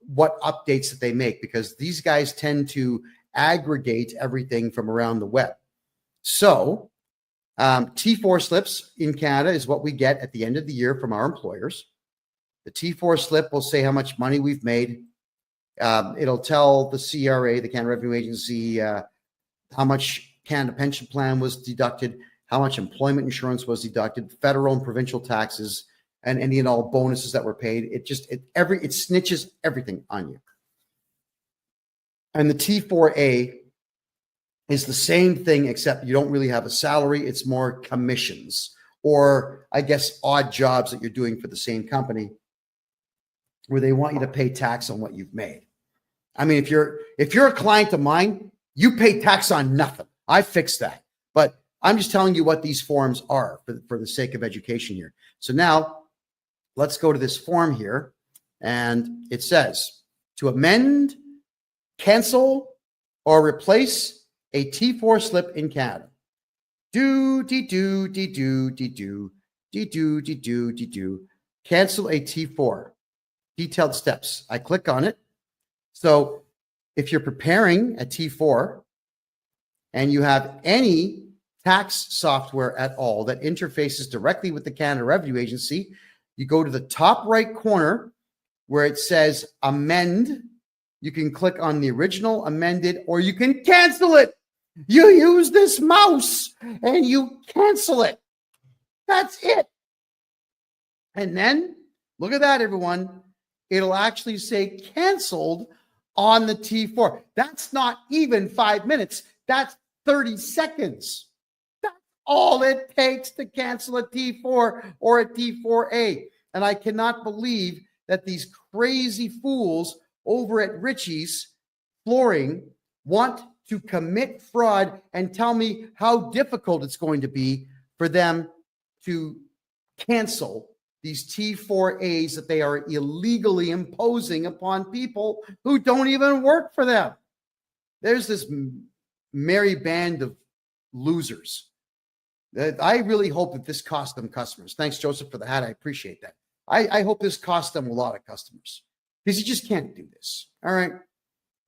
what updates that they make, because these guys tend to aggregate everything from around the web. So T4 slips in Canada is what we get at the end of the year from our employers. The T4 slip will say how much money we've made. It'll tell the CRA, the Canada Revenue Agency, how much Canada Pension Plan was deducted, how much employment insurance was deducted, federal and provincial taxes, and any and all bonuses that were paid. It snitches everything on you. And the T4A is the same thing, except you don't really have a salary. It's more commissions, or I guess odd jobs that you're doing for the same company, where they want you to pay tax on what you've made. I mean, if you're a client of mine, you pay tax on nothing. I fixed that. But I'm just telling you what these forms are for the sake of education here. So now let's go to this form here, and it says to amend, cancel, or replace a T4 slip in Canada. Cancel a T4. Detailed steps. I click on it. So if you're preparing a T4 and you have any tax software at all that interfaces directly with the Canada Revenue Agency, you go to the top right corner where it says amend. You can click on the original, amended, or you can cancel it. You use this mouse and you cancel it. That's it. And then look at that, everyone. It'll actually say canceled on the T4. That's not even 5 minutes. That's 30 seconds. That's all it takes to cancel a T4 or a T4A. And I cannot believe that these crazy fools over at Richie's Flooring want to commit fraud and tell me how difficult it's going to be for them to cancel these T4As that they are illegally imposing upon people who don't even work for them. There's this merry band of losers. I really hope that this cost them customers. Thanks, Joseph, for the hat. I appreciate that. I hope this cost them a lot of customers, because you just can't do this. All right.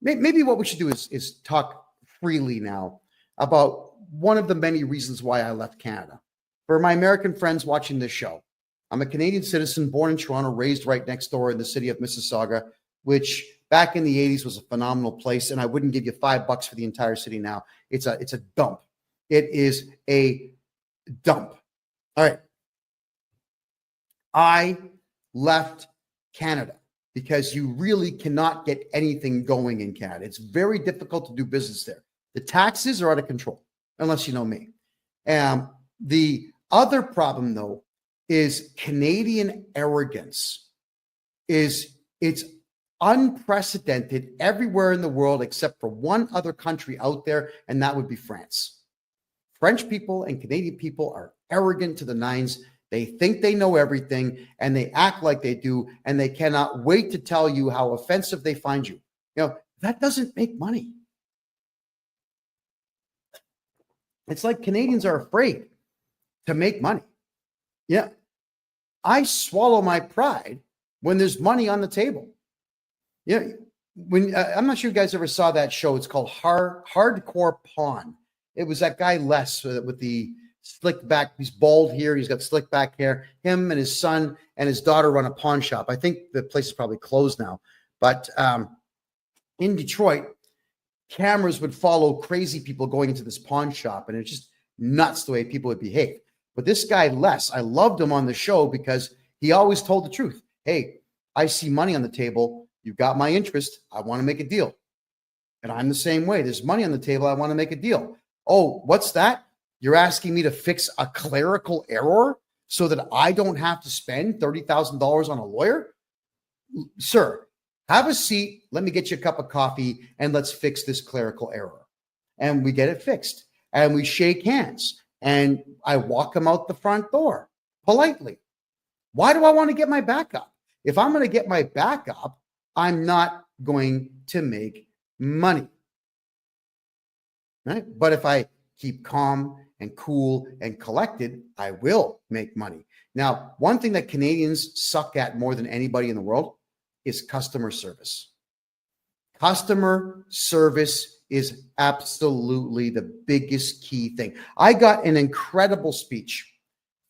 Maybe what we should do is talk freely now about one of the many reasons why I left Canada. For my American friends watching this show, I'm a Canadian citizen, born in Toronto, raised right next door in the city of Mississauga, which back in the 80s was a phenomenal place, and I wouldn't give you $5 for the entire city now. It's a dump. It is a dump. All right. I left Canada because you really cannot get anything going in Canada. It's very difficult to do business there. The taxes are out of control, unless you know me. The other problem, though, is Canadian arrogance. It's unprecedented everywhere in the world except for one other country out there, and that would be France. French people and Canadian people are arrogant to the nines. They think they know everything, and they act like they do, and they cannot wait to tell you how offensive they find you. You know, that doesn't make money. It's like Canadians are afraid to make money. Yeah. I swallow my pride when there's money on the table. Yeah. When I'm not sure you guys ever saw that show. It's called Hardcore Pawn. It was that guy Les with the slick back. He's bald here. He's got slick back hair. Him and his son and his daughter run a pawn shop. I think the place is probably closed now. But in Detroit, cameras would follow crazy people going into this pawn shop, and it's just nuts the way people would behave. But this guy, Les, I loved him on the show because he always told the truth. Hey, I see money on the table. You've got my interest. I want to make a deal. And I'm the same way. There's money on the table. I want to make a deal. Oh, what's that? You're asking me to fix a clerical error so that I don't have to spend $30,000 on a lawyer? Sir, have a seat. Let me get you a cup of coffee and let's fix this clerical error. And we get it fixed. And we shake hands. And I walk him out the front door politely. Why do I want to get my back up? If I'm going to get my back up, I'm not going to make money. Right? But if I keep calm and cool and collected, I will make money. Now, one thing that Canadians suck at more than anybody in the world is customer service. Customer service is absolutely the biggest key thing. I got an incredible speech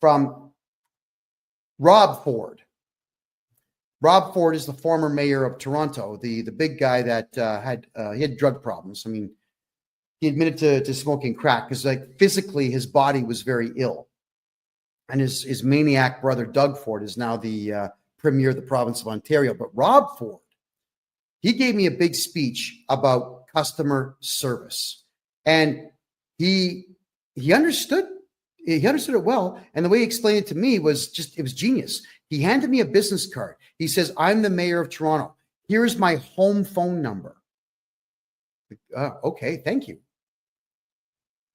from Rob Ford. Rob Ford is the former mayor of Toronto, the big guy that he had drug problems. I mean, he admitted to smoking crack because, like, physically his body was very ill. And his maniac brother, Doug Ford, is now the premier of the province of Ontario. But Rob Ford, he gave me a big speech about customer service. And he understood it well. And the way he explained it to me was it was genius. He handed me a business card. He says, I'm the mayor of Toronto. Here's my home phone number. Okay, thank you.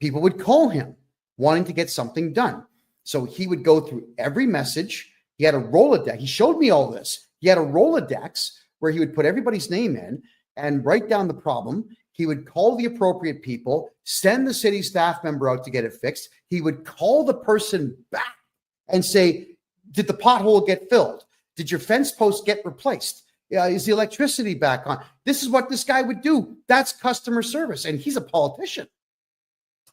People would call him wanting to get something done. So he would go through every message. He had a Rolodex. He showed me all this. He had a Rolodex where he would put everybody's name in and write down the problem. He would call the appropriate people, send the city staff member out to get it fixed. He would call the person back and say, did the pothole get filled? Did your fence post get replaced? Is the electricity back on? This is what this guy would do. That's customer service. And he's a politician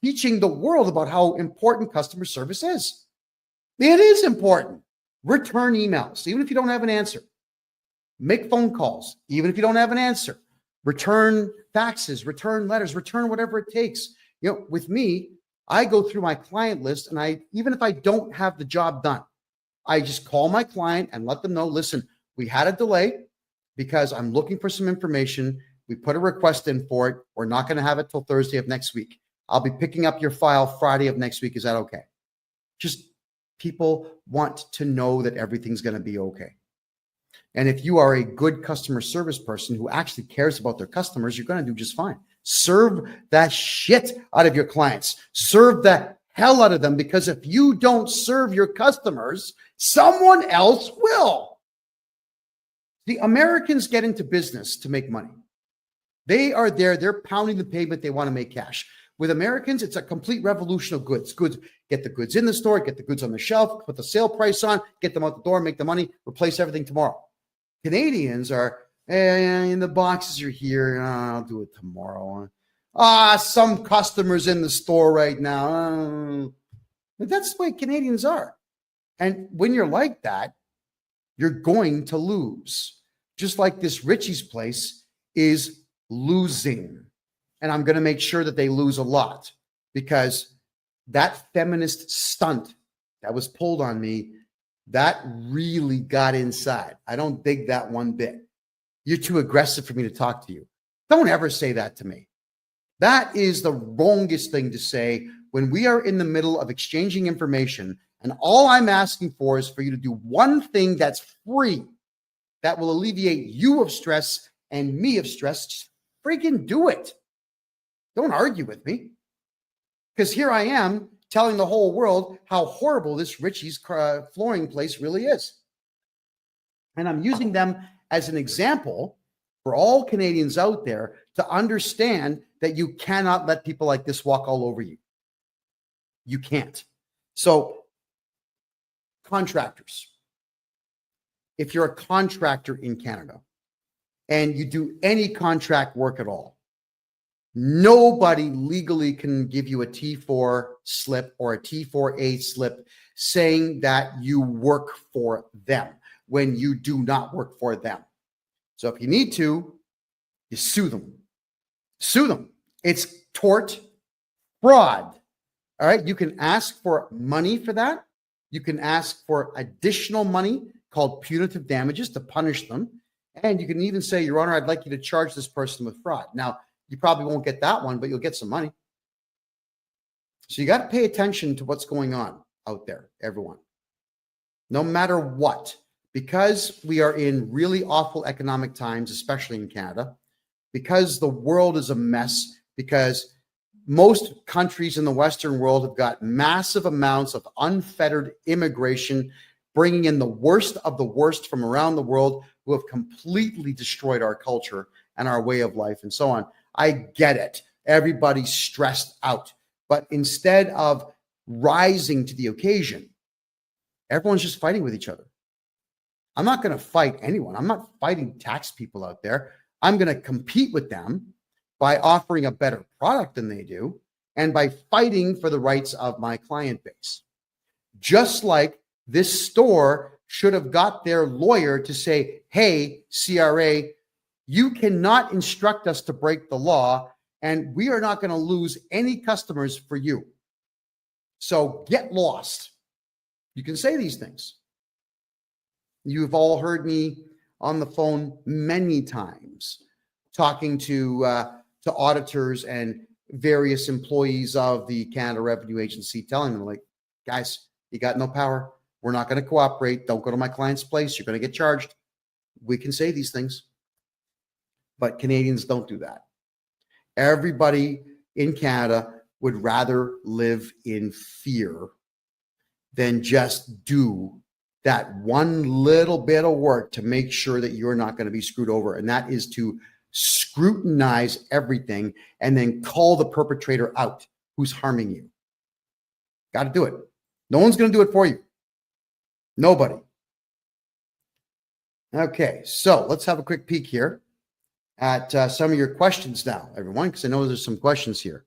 teaching the world about how important customer service is. It is important. Return emails, even if you don't have an answer. Make phone calls, even if you don't have an answer. Return faxes, return letters, return whatever it takes. With me, I go through my client list, and even if I don't have the job done, I just call my client and let them know, listen, we had a delay because I'm looking for some information. We put a request in for it. We're not going to have it till Thursday of next week. I'll be picking up your file Friday of next week. Is that okay? Just people want to know that everything's going to be okay. And if you are a good customer service person who actually cares about their customers, you're going to do just fine. Serve that shit out of your clients. Serve the hell out of them, because if you don't serve your customers, someone else will. The Americans get into business to make money. They are there. They're pounding the pavement. They want to make cash. With Americans, it's a complete revolution of goods. Get the goods in the store, get the goods on the shelf, put the sale price on, get them out the door, make the money, replace everything tomorrow. Canadians are, and the boxes are here. I'll do it tomorrow. Some customers in the store right now. But that's the way Canadians are. And when you're like that, you're going to lose. Just like this Richie's place is losing. And I'm going to make sure that they lose a lot, because that feminist stunt that was pulled on me, that really got inside. I don't dig that one bit. You're too aggressive for me to talk to you. Don't ever say that to me. That is the wrongest thing to say when we are in the middle of exchanging information, and all I'm asking for is for you to do one thing that's free, that will alleviate you of stress and me of stress. Just freaking do it. Don't argue with me. Because here I am telling the whole world how horrible this Richie's flooring place really is. And I'm using them as an example for all Canadians out there to understand that you cannot let people like this walk all over you. You can't. So contractors, if you're a contractor in Canada and you do any contract work at all, nobody legally can give you a T4 slip or a T4A slip saying that you work for them when you do not work for them. So if you need to, you sue them. Sue them. It's tort fraud. All right. You can ask for money for that. You can ask for additional money called punitive damages to punish them. And you can even say, Your Honor, I'd like you to charge this person with fraud. Now, you probably won't get that one, but you'll get some money. So you got to pay attention to what's going on out there, everyone. No matter what, because we are in really awful economic times, especially in Canada, because the world is a mess, because most countries in the Western world have got massive amounts of unfettered immigration, bringing in the worst of the worst from around the world who have completely destroyed our culture and our way of life and so on. I get it. Everybody's stressed out. But instead of rising to the occasion, everyone's just fighting with each other. I'm not going to fight anyone. I'm not fighting tax people out there. I'm going to compete with them by offering a better product than they do and by fighting for the rights of my client base. Just like this store should have got their lawyer to say, hey, CRA, you cannot instruct us to break the law, and we are not going to lose any customers for you. So get lost. You can say these things. You've all heard me on the phone many times talking to auditors and various employees of the Canada Revenue Agency, telling them, like, guys, you got no power. We're not going to cooperate. Don't go to my client's place. You're going to get charged. We can say these things. But Canadians don't do that. Everybody in Canada would rather live in fear than just do that one little bit of work to make sure that you're not going to be screwed over. And that is to scrutinize everything and then call the perpetrator out who's harming you. Got to do it. No one's going to do it for you. Nobody. Okay, so let's have a quick peek here at some of your questions now, everyone, because I know there's some questions here.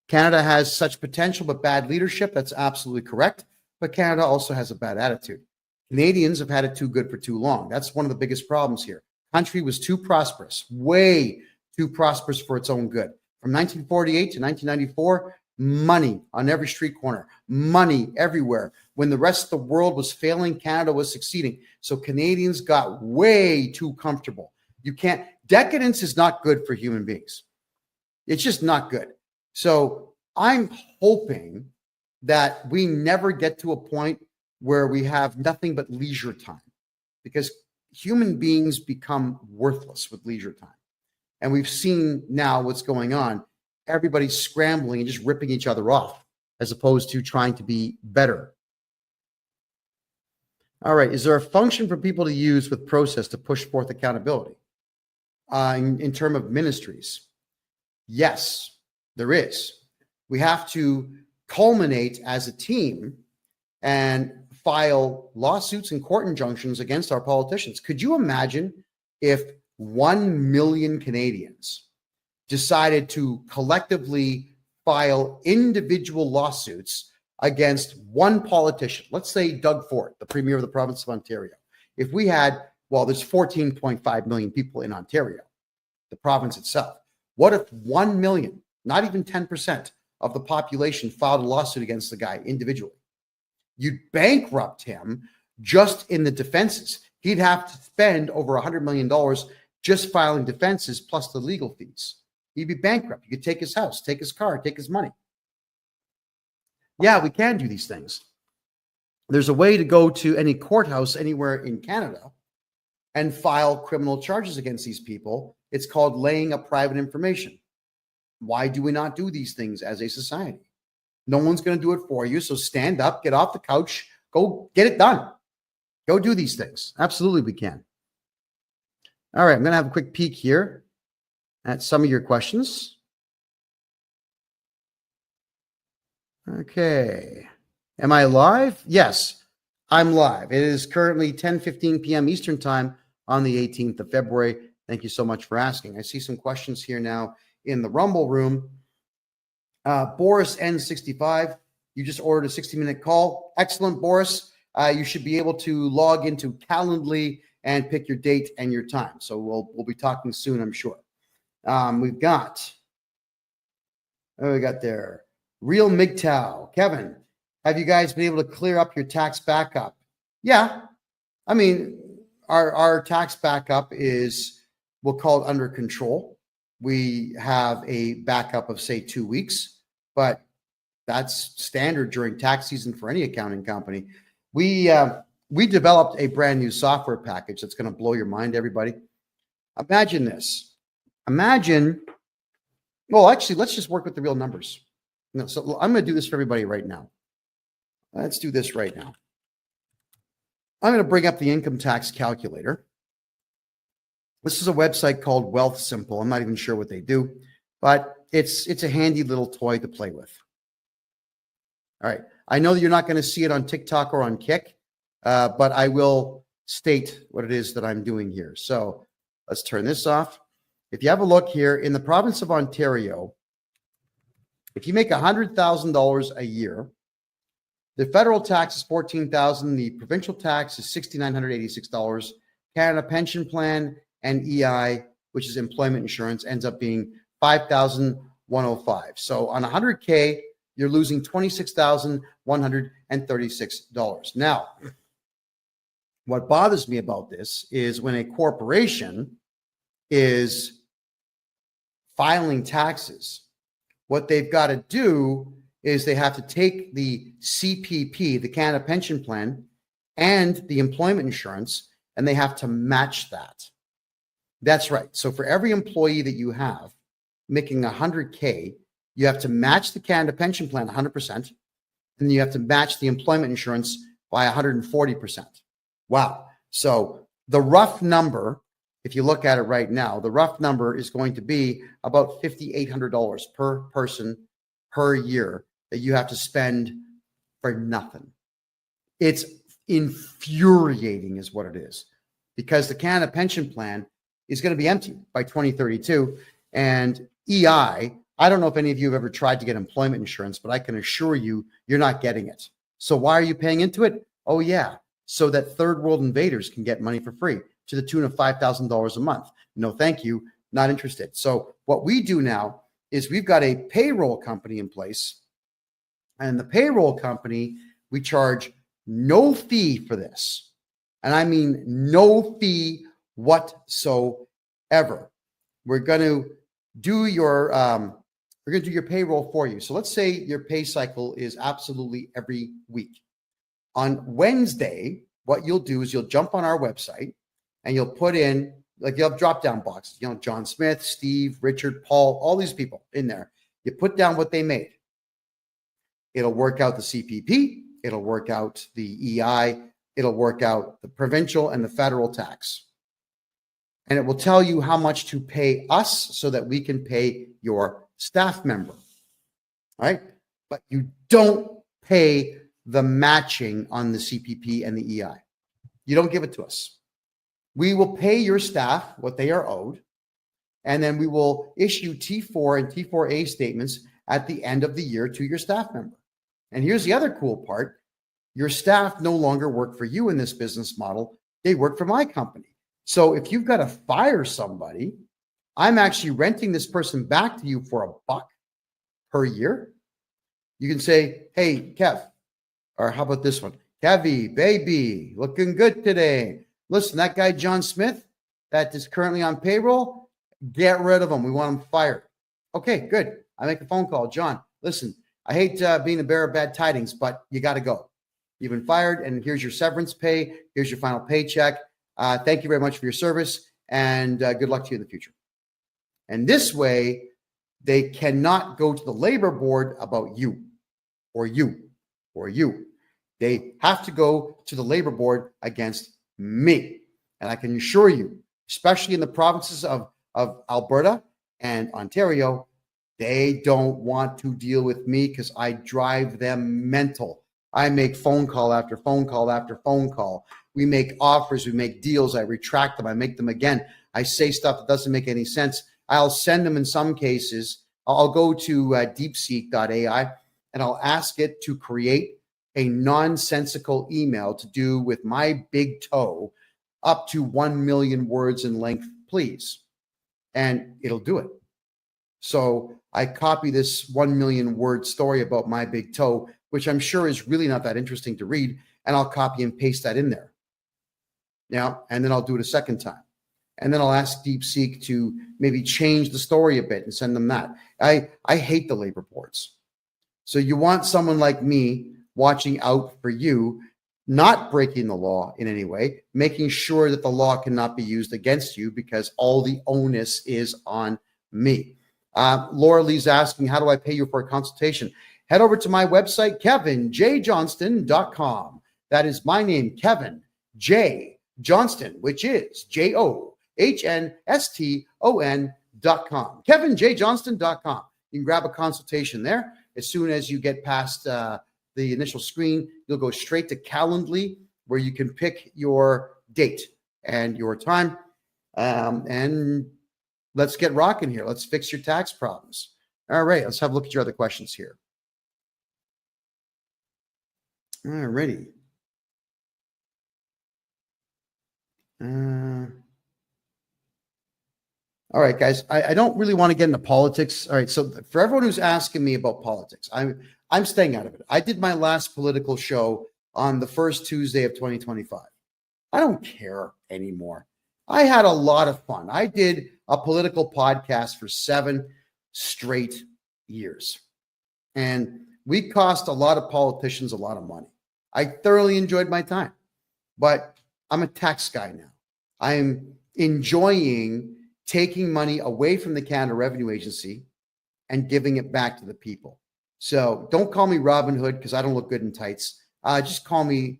Canada has such potential but bad leadership. That's absolutely correct. But Canada also has a bad attitude. Canadians have had it too good for too long. That's one of the biggest problems here. Country was too prosperous, way too prosperous for its own good. From 1948 to 1994, money on every street corner, money everywhere. When the rest of the world was failing, Canada was succeeding. So Canadians got way too comfortable. Decadence is not good for human beings. It's just not good. So I'm hoping that we never get to a point where we have nothing but leisure time, because human beings become worthless with leisure time. And we've seen now what's going on. Everybody's scrambling and just ripping each other off as opposed to trying to be better. All right. Is there a function for people to use with process to push forth accountability in terms of ministries? Yes, there is. We have to culminate as a team and file lawsuits and court injunctions against our politicians. Could you imagine if 1 million Canadians decided to collectively file individual lawsuits against one politician? Let's say Doug Ford, the Premier of the province of Ontario. If we had, there's 14.5 million people in Ontario, the province itself. What if 1 million, not even 10% of the population, filed a lawsuit against the guy individually? You'd bankrupt him just in the defenses. He'd have to spend over $100 million just filing defenses plus the legal fees. He'd be bankrupt. You could take his house, take his car, take his money. Yeah, we can do these things. There's a way to go to any courthouse anywhere in Canada and file criminal charges against these people. It's called laying up private information. Why do we not do these things as a society? No one's going to do it for you. So stand up, get off the couch, go get it done. Go do these things. Absolutely, we can. All right, I'm going to have a quick peek here at some of your questions. Okay. Am I live? Yes, I'm live. It is currently 10:15 p.m. Eastern time on the 18th of February. Thank you so much for asking. I see some questions here now in the Rumble room. Boris N65, you just ordered a 60-minute call. Excellent, Boris. You should be able to log into Calendly and pick your date and your time. So we'll be talking soon, I'm sure. We got there. Real MGTOW. Kevin, have you guys been able to clear up your tax backup? Yeah. I mean, our tax backup is, we'll call it under control. We have a backup of, say, 2 weeks, but that's standard during tax season for any accounting company. We developed a brand new software package that's going to blow your mind, everybody. Imagine this. Well, actually, let's just work with the real numbers. No, so I'm going to do this for everybody right now. Let's do this right now. I'm going to bring up the income tax calculator. This is a website called Wealth Simple. I'm not even sure what they do, but it's a handy little toy to play with. All right. I know that you're not going to see it on TikTok or on Kick, but I will state what it is that I'm doing here. So let's turn this off. If you have a look here in the province of Ontario, if you make $100,000 a year, the federal tax is $14,000. The provincial tax is $6,986. Canada Pension Plan and EI, which is employment insurance, ends up being $5,105. So on 100K, you're losing $26,136. Now, what bothers me about this is when a corporation is filing taxes, what they've got to do is they have to take the CPP, the Canada Pension Plan, and the employment insurance, and they have to match that. That's right. So for every employee that you have making 100K, you have to match the Canada Pension Plan 100%, and you have to match the employment insurance by 140%. Wow. So the rough number, if you look at it right now, the rough number is going to be about $5,800 per person per year that you have to spend for nothing. It's infuriating is what it is, because the Canada Pension Plan is going to be empty by 2032. And EI, I don't know if any of you have ever tried to get employment insurance, but I can assure you, you're not getting it. So why are you paying into it? Oh, yeah, so that third world invaders can get money for free to the tune of $5,000 a month. No, thank you. Not interested. So what we do now is we've got a payroll company in place, and the payroll company, we charge no fee for this. And I mean no fee whatsoever. We're going to do your payroll for you. So let's say your pay cycle is absolutely every week. On Wednesday, what you'll do is you'll jump on our website and you'll put in, like, you'll have drop-down boxes, John Smith, Steve, Richard, Paul, all these people in there. You put down what they made. It'll work out the CPP. It'll work out the EI. It'll work out the provincial and the federal tax. And it will tell you how much to pay us so that we can pay your staff member. All right? But you don't pay the matching on the CPP and the EI. You don't give it to us. We will pay your staff what they are owed, and then we will issue T4 and T4A statements at the end of the year to your staff member. And here's the other cool part. Your staff no longer work for you in this business model. They work for my company. So if you've got to fire somebody, I'm actually renting this person back to you for $1 per year. You can say, hey, Kev, or how about this one? Kevy, baby, looking good today. Listen, that guy, John Smith, that is currently on payroll, get rid of him. We want him fired. Okay, good. I make a phone call. John, listen, I hate being the bearer of bad tidings, but you got to go. You've been fired, and here's your severance pay. Here's your final paycheck. Thank you very much for your service, and good luck to you in the future. And this way, they cannot go to the labor board about you or you or you. They have to go to the labor board against me. And I can assure you, especially in the provinces of Alberta and Ontario, They don't want to deal with me because I drive them mental. I make phone call after phone call after phone call. We make offers, we make deals, I retract them, I make them again. I say stuff that doesn't make any sense. I'll send them in some cases. I'll go to deepseek.ai and I'll ask it to create a nonsensical email to do with my big toe up to 1 million words in length, please. And it'll do it. So I copy this 1 million word story about my big toe, which I'm sure is really not that interesting to read, and I'll copy and paste that in there. Now, and then I'll do it a second time. And then I'll ask DeepSeek to maybe change the story a bit and send them that. I hate the labor boards. So you want someone like me watching out for you, not breaking the law in any way, making sure that the law cannot be used against you because all the onus is on me. Laura Lee's asking, how do I pay you for a consultation? Head over to my website, KevinJJohnston.com. That is my name, Kevin J. Johnston, which is JOHNSTON.com. KevinJJohnston.com. You can grab a consultation there. As soon as you get past the initial screen, you'll go straight to Calendly, where you can pick your date and your time. And let's get rocking here. Let's fix your tax problems. All right, let's have a look at your other questions here. All righty. All right, guys, I don't really want to get into politics. All right, so for everyone who's asking me about politics, I'm staying out of it. I did my last political show on the first Tuesday of 2025. I don't care anymore. I had a lot of fun. I did a political podcast for 7 straight years. And we cost a lot of politicians a lot of money. I thoroughly enjoyed my time. But I'm a tax guy now. I'm enjoying taking money away from the Canada Revenue Agency and giving it back to the people. So don't call me Robin Hood because I don't look good in tights. Just call me,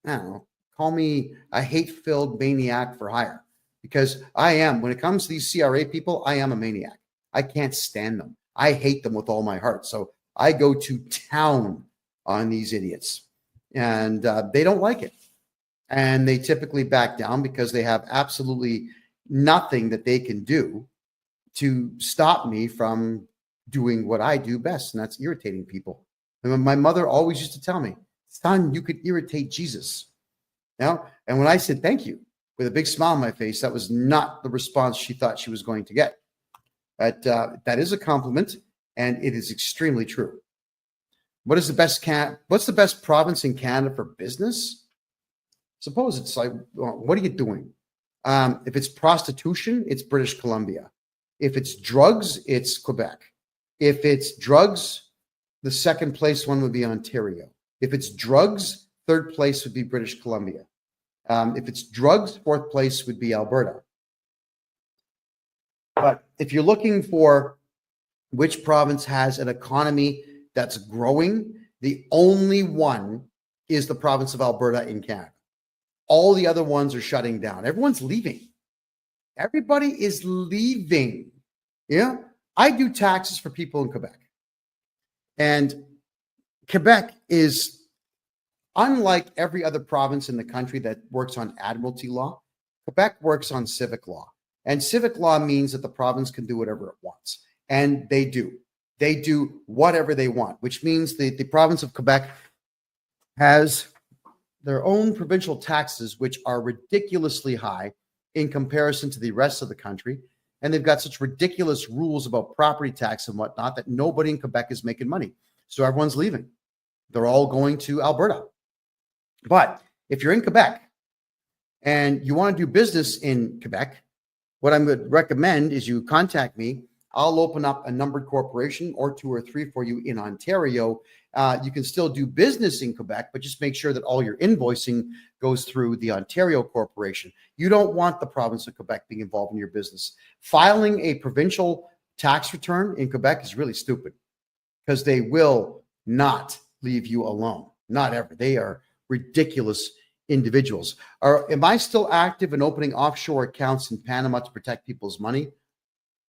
I don't know, call me a hate-filled maniac for hire, because I am, when it comes to these CRA people, I am a maniac. I can't stand them. I hate them with all my heart. So I go to town on these idiots, and they don't like it. And they typically back down because they have absolutely nothing that they can do to stop me from doing what I do best, and that's irritating people. And my mother always used to tell me, son, you could irritate Jesus. Now, and when I said thank you with a big smile on my face, that was not the response she thought she was going to get. But that is a compliment, and it is extremely true. What's the best province in Canada for business? Suppose it's like, well, what are you doing? If it's prostitution, it's British Columbia. If it's drugs, it's Quebec. If it's drugs, the second place one would be Ontario. If it's drugs, third place would be British Columbia. If it's drugs, fourth place would be Alberta. But if you're looking for which province has an economy that's growing, the only one is the province of Alberta in Canada. All the other ones are shutting down. Everyone's leaving. Everybody is leaving. Yeah. I do taxes for people in Quebec. And Quebec is unlike every other province in the country that works on admiralty law. Quebec works on civic law. And civic law means that the province can do whatever it wants. And they do. They do whatever they want, which means the province of Quebec has their own provincial taxes, which are ridiculously high in comparison to the rest of the country. And they've got such ridiculous rules about property tax and whatnot that nobody in Quebec is making money. So everyone's leaving. They're all going to Alberta. But if you're in Quebec and you want to do business in Quebec, what I would recommend is you contact me. I'll open up a numbered corporation or 2 or 3 for you in Ontario. You can still do business in Quebec, but just make sure that all your invoicing goes through the Ontario corporation. You don't want the province of Quebec being involved in your business. Filing a provincial tax return in Quebec is really stupid because they will not leave you alone. Not ever. They are ridiculous individuals. Am I still active in opening offshore accounts in Panama to protect people's money?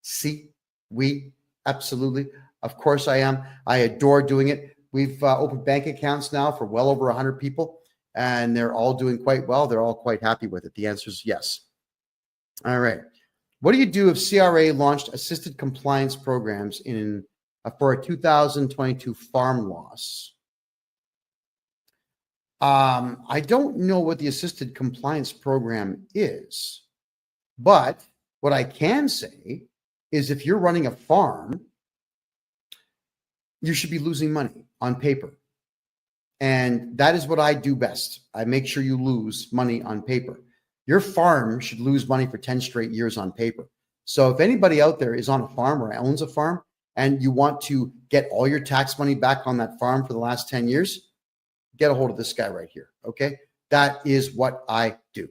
Si, oui, Absolutely. Of course I am. I adore doing it. We've opened bank accounts now for well over 100 people, and they're all doing quite well. They're all quite happy with it. The answer is yes. All right. What do you do if CRA launched assisted compliance programs for a 2022 farm loss? I don't know what the assisted compliance program is, but what I can say is if you're running a farm, you should be losing money on paper. And that is what I do best. I make sure you lose money on paper. Your farm should lose money for 10 straight years on paper. So if anybody out there is on a farm or owns a farm and you want to get all your tax money back on that farm for the last 10 years, get a hold of this guy right here. Okay. That is what I do.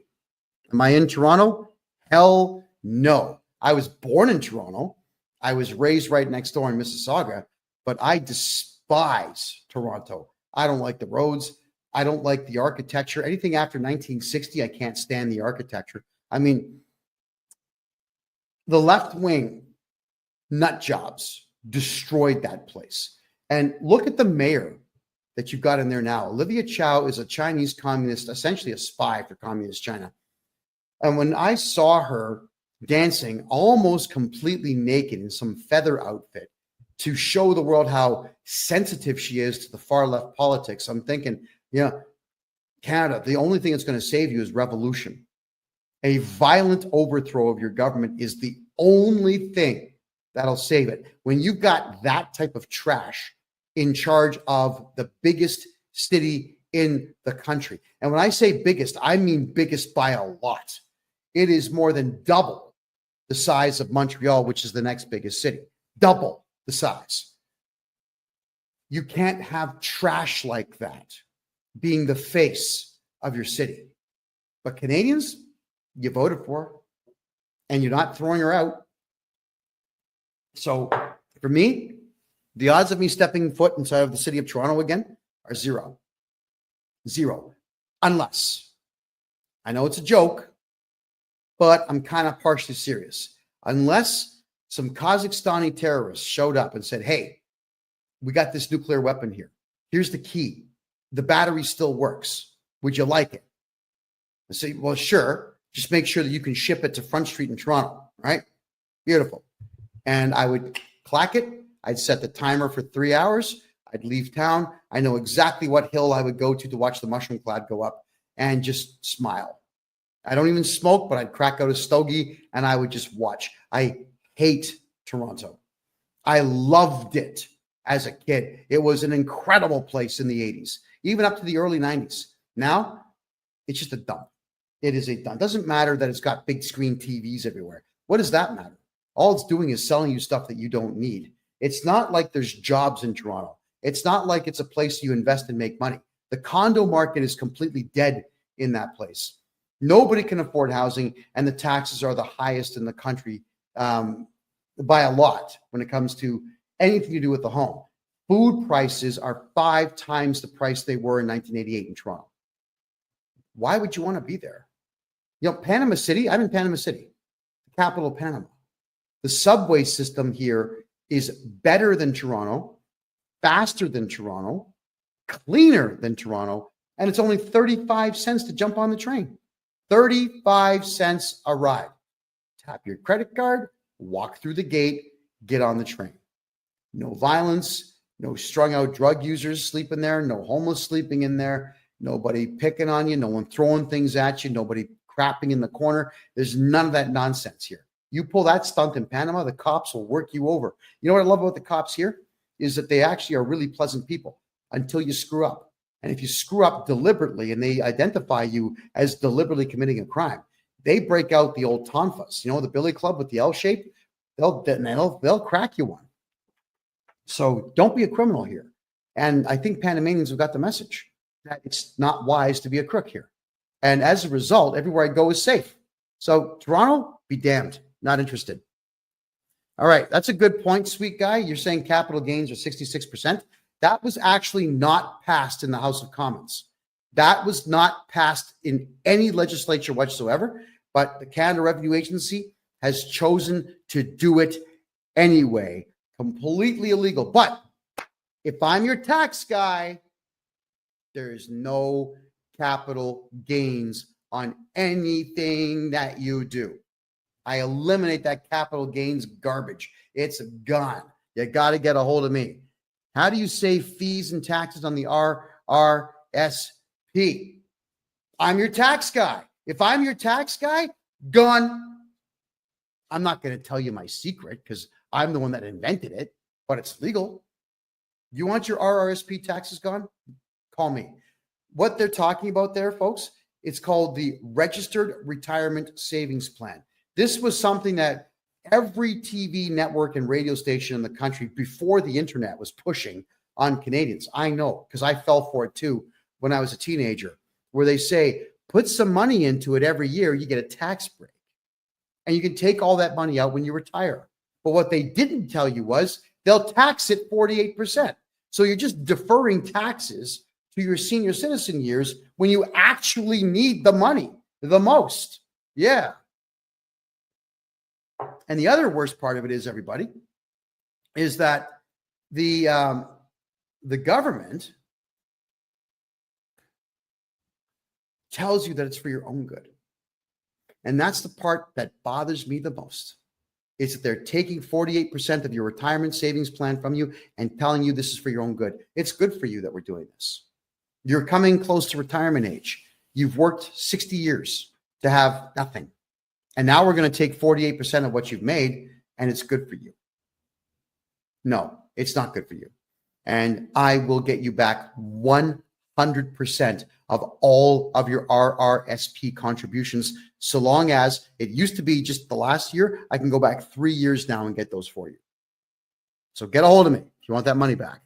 Am I in Toronto? Hell no. I was born in Toronto. I was raised right next door in Mississauga, but I despise Toronto. I don't like the roads. I don't like the architecture. Anything after 1960, I can't stand the architecture. I mean, the left wing nut jobs destroyed that place. And look at the mayor that you've got in there now. Olivia Chow is a Chinese communist, essentially a spy for communist China. And when I saw her dancing almost completely naked in some feather outfit to show the world how sensitive she is to the far left politics, I'm thinking, yeah, Canada, the only thing that's going to save you is revolution. A violent overthrow of your government is the only thing that'll save it. When you've got that type of trash in charge of the biggest city in the country. And when I say biggest, I mean biggest by a lot. It is more than double the size of Montreal, which is the next biggest city. Double the size. You can't have trash like that being the face of your city. But Canadians, you voted for her, and you're not throwing her out. So for me, the odds of me stepping foot inside of the city of Toronto again are zero. Zero. Unless, I know it's a joke, but I'm kind of partially serious. Unless some Kazakhstani terrorists showed up and said, hey, we got this nuclear weapon here. Here's the key. The battery still works. Would you like it? I say, well, sure. Just make sure that you can ship it to Front Street in Toronto, right? Beautiful. And I would clack it. I'd set the timer for 3 hours. I'd leave town. I know exactly what hill I would go to watch the mushroom cloud go up and just smile. I don't even smoke, but I'd crack out a stogie and I would just watch. I hate Toronto. I loved it as a kid. It was an incredible place in the 80s, even up to the early 90s. Now, it's just a dump. It is a dump. It doesn't matter that it's got big screen TVs everywhere. What does that matter? All it's doing is selling you stuff that you don't need. It's not like there's jobs in Toronto. It's not like it's a place you invest and make money. The condo market is completely dead in that place. Nobody can afford housing, and the taxes are the highest in the country by a lot when it comes to anything to do with the home. Food prices are 5 times the price they were in 1988 in Toronto. Why would you want to be there? You know, Panama City, I'm in Panama City, the capital of Panama. The subway system here is better than Toronto, faster than Toronto, cleaner than Toronto, and it's only 35 cents to jump on the train. 35 cents a ride. Tap your credit card, walk through the gate, get on the train. No violence, no strung out drug users sleeping there, no homeless sleeping in there, nobody picking on you, no one throwing things at you, nobody crapping in the corner. There's none of that nonsense here. You pull that stunt in Panama, the cops will work you over. You know what I love about the cops here is that they actually are really pleasant people until you screw up. And if you screw up deliberately and they identify you as deliberately committing a crime, they break out the old tonfas, you know, the billy club with the L shape, they'll crack you one. So don't be a criminal here. And I think Panamanians have got the message that it's not wise to be a crook here. And as a result, everywhere I go is safe. So Toronto, be damned. Not interested. All right. That's a good point, sweet guy. You're saying capital gains are 66%. That was actually not passed in the House of Commons. That was not passed in any legislature whatsoever, but the Canada Revenue Agency has chosen to do it anyway. Completely illegal. But if I'm your tax guy, there is no capital gains on anything that you do. I eliminate that capital gains garbage. It's gone. You got to get a hold of me. How do you save fees and taxes on the RRSP? I'm your tax guy. If I'm your tax guy, gone. I'm not going to tell you my secret because I'm the one that invented it, but it's legal. You want your RRSP taxes gone? Call me. What they're talking about there, folks, it's called the Registered Retirement Savings Plan. This was something that every TV network and radio station in the country before the internet was pushing on Canadians. I know because I fell for it too when I was a teenager, where they say, put some money into it every year, you get a tax break. And you can take all that money out when you retire. But what they didn't tell you was they'll tax it 48%. So you're just deferring taxes to your senior citizen years when you actually need the money the most. Yeah. And the other worst part of it is, everybody, is that the government tells you that it's for your own good. And that's the part that bothers me the most, is that they're taking 48% of your retirement savings plan from you and telling you this is for your own good. It's good for you that we're doing this. You're coming close to retirement age. You've worked 60 years to have nothing. And now we're going to take 48% of what you've made, and it's good for you. No, it's not good for you. And I will get you back 100% of all of your RRSP contributions, so long as it used to be just the last year. I can go back 3 years now and get those for you. So get a hold of me if you want that money back.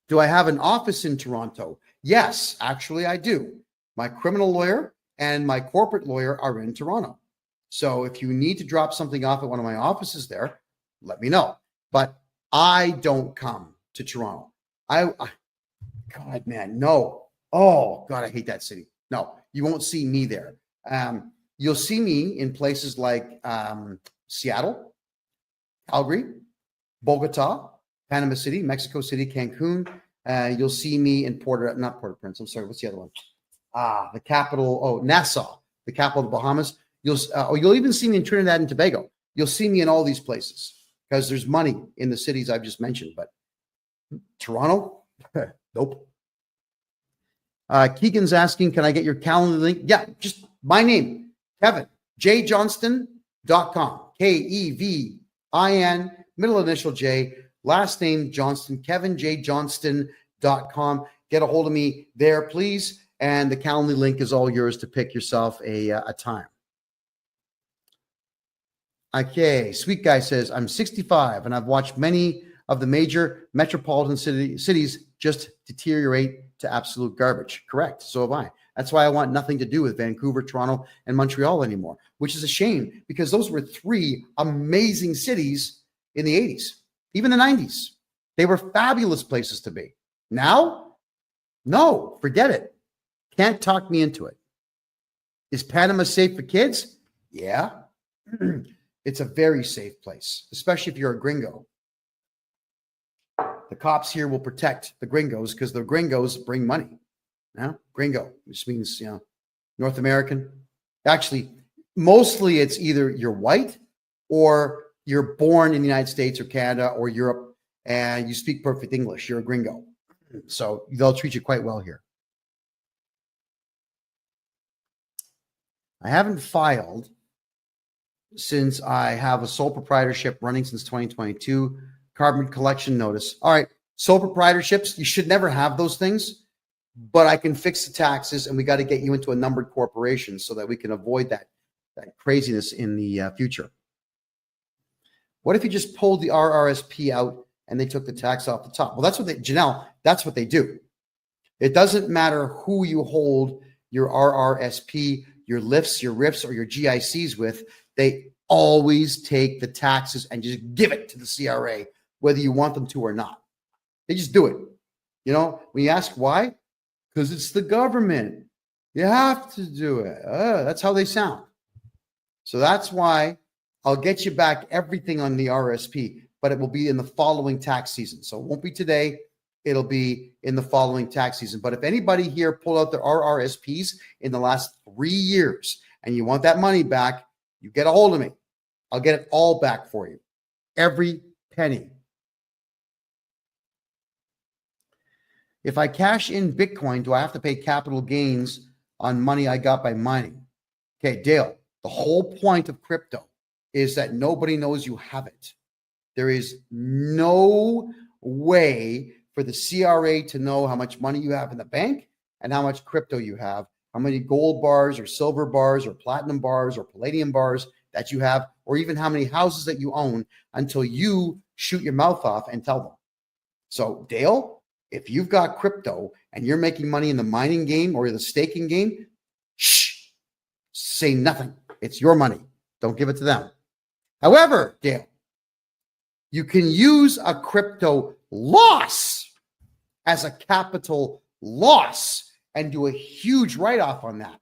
Do I have an office in Toronto? Yes, actually I do. My criminal lawyer and my corporate lawyer are in Toronto. So if you need to drop something off at one of my offices there, let me know. But I don't come to Toronto. God, man, no. Oh, God, I hate that city. No, you won't see me there. You'll see me in places like Seattle, Calgary, Bogota, Panama City, Mexico City, Cancun. You'll see me in not Port-au-Prince. I'm sorry. What's the other one? The capital. Oh, Nassau, the capital of the Bahamas. You'll even see me in Trinidad and Tobago. You'll see me in all these places because there's money in the cities I've just mentioned. But Toronto, nope. Keegan's asking, can I get your calendar link? Yeah, just my name, KevinJJohnston.com. KEVIN, middle initial J, last name Johnston, KevinJJohnston.com. Get a hold of me there, please. And the calendar link is all yours to pick yourself a time. Okay, Sweet Guy says, I'm 65 and I've watched many of the major metropolitan cities just deteriorate to absolute garbage. Correct. So have I. That's why I want nothing to do with Vancouver, Toronto, and Montreal anymore, which is a shame because those were three amazing cities in the 80s, even the 90s. They were fabulous places to be. Now, no, forget it. Can't talk me into it. Is Panama safe for kids? Yeah. It's a very safe place, especially if you're a gringo. The cops here will protect the gringos because the gringos bring money. Now, gringo, which means, North American. Actually, mostly it's either you're white or you're born in the United States or Canada or Europe and you speak perfect English. You're a gringo. So they'll treat you quite well here. I haven't filed since I have a sole proprietorship running since 2022. Carbon collection notice. All right. Sole proprietorships, you should never have those things, but I can fix the taxes and we got to get you into a numbered corporation so that we can avoid that craziness in the future. What if you just pulled the RRSP out and they took the tax off the top? Well, that's what Janelle, that's what they do. It doesn't matter who you hold your RRSP, your lifts, your RIFs, or your GICs with. They always take the taxes and just give it to the CRA, whether you want them to or not. They just do it. When you ask why, because it's the government. You have to do it. That's how they sound. So that's why I'll get you back everything on the RSP, but it will be in the following tax season. So it won't be today. It'll be in the following tax season. But if anybody here pulled out their RRSPs in the last 3 years and you want that money back, you get a hold of me. I'll get it all back for you. Every penny. If I cash in Bitcoin, do I have to pay capital gains on money I got by mining? Okay, Dale, the whole point of crypto is that nobody knows you have it. There is no way for the CRA to know how much money you have in the bank and how much crypto you have, how many gold bars or silver bars or platinum bars or palladium bars that you have, or even how many houses that you own until you shoot your mouth off and tell them. So, Dale, if you've got crypto and you're making money in the mining game or the staking game, shh, say nothing. It's your money. Don't give it to them. However, Dale, you can use a crypto loss as a capital loss and do a huge write-off on that.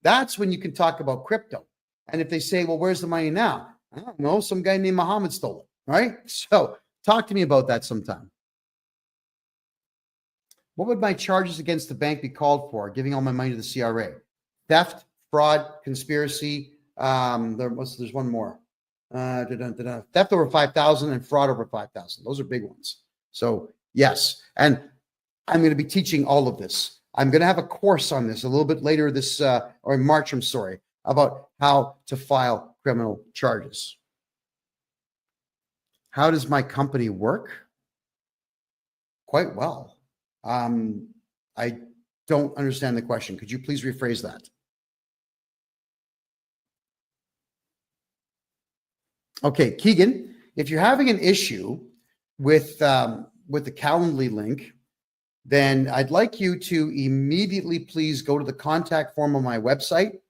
That's when you can talk about crypto. And if they say, well, where's the money now? I don't know. Some guy named Muhammad stole it, right? So talk to me about that sometime. What would my charges against the bank be called for? Giving all my money to the CRA? Theft, fraud, conspiracy. There's one more. Theft over 5,000 and fraud over 5,000. Those are big ones. So yes, and I'm going to be teaching all of this. I'm going to have a course on this a little bit later this, or in March, I'm sorry, about how to file criminal charges. How does my company work? Quite well. I don't understand the question. Could you please rephrase that? Okay, Keegan, if you're having an issue with the Calendly link, then I'd like you to immediately please go to the contact form on my website,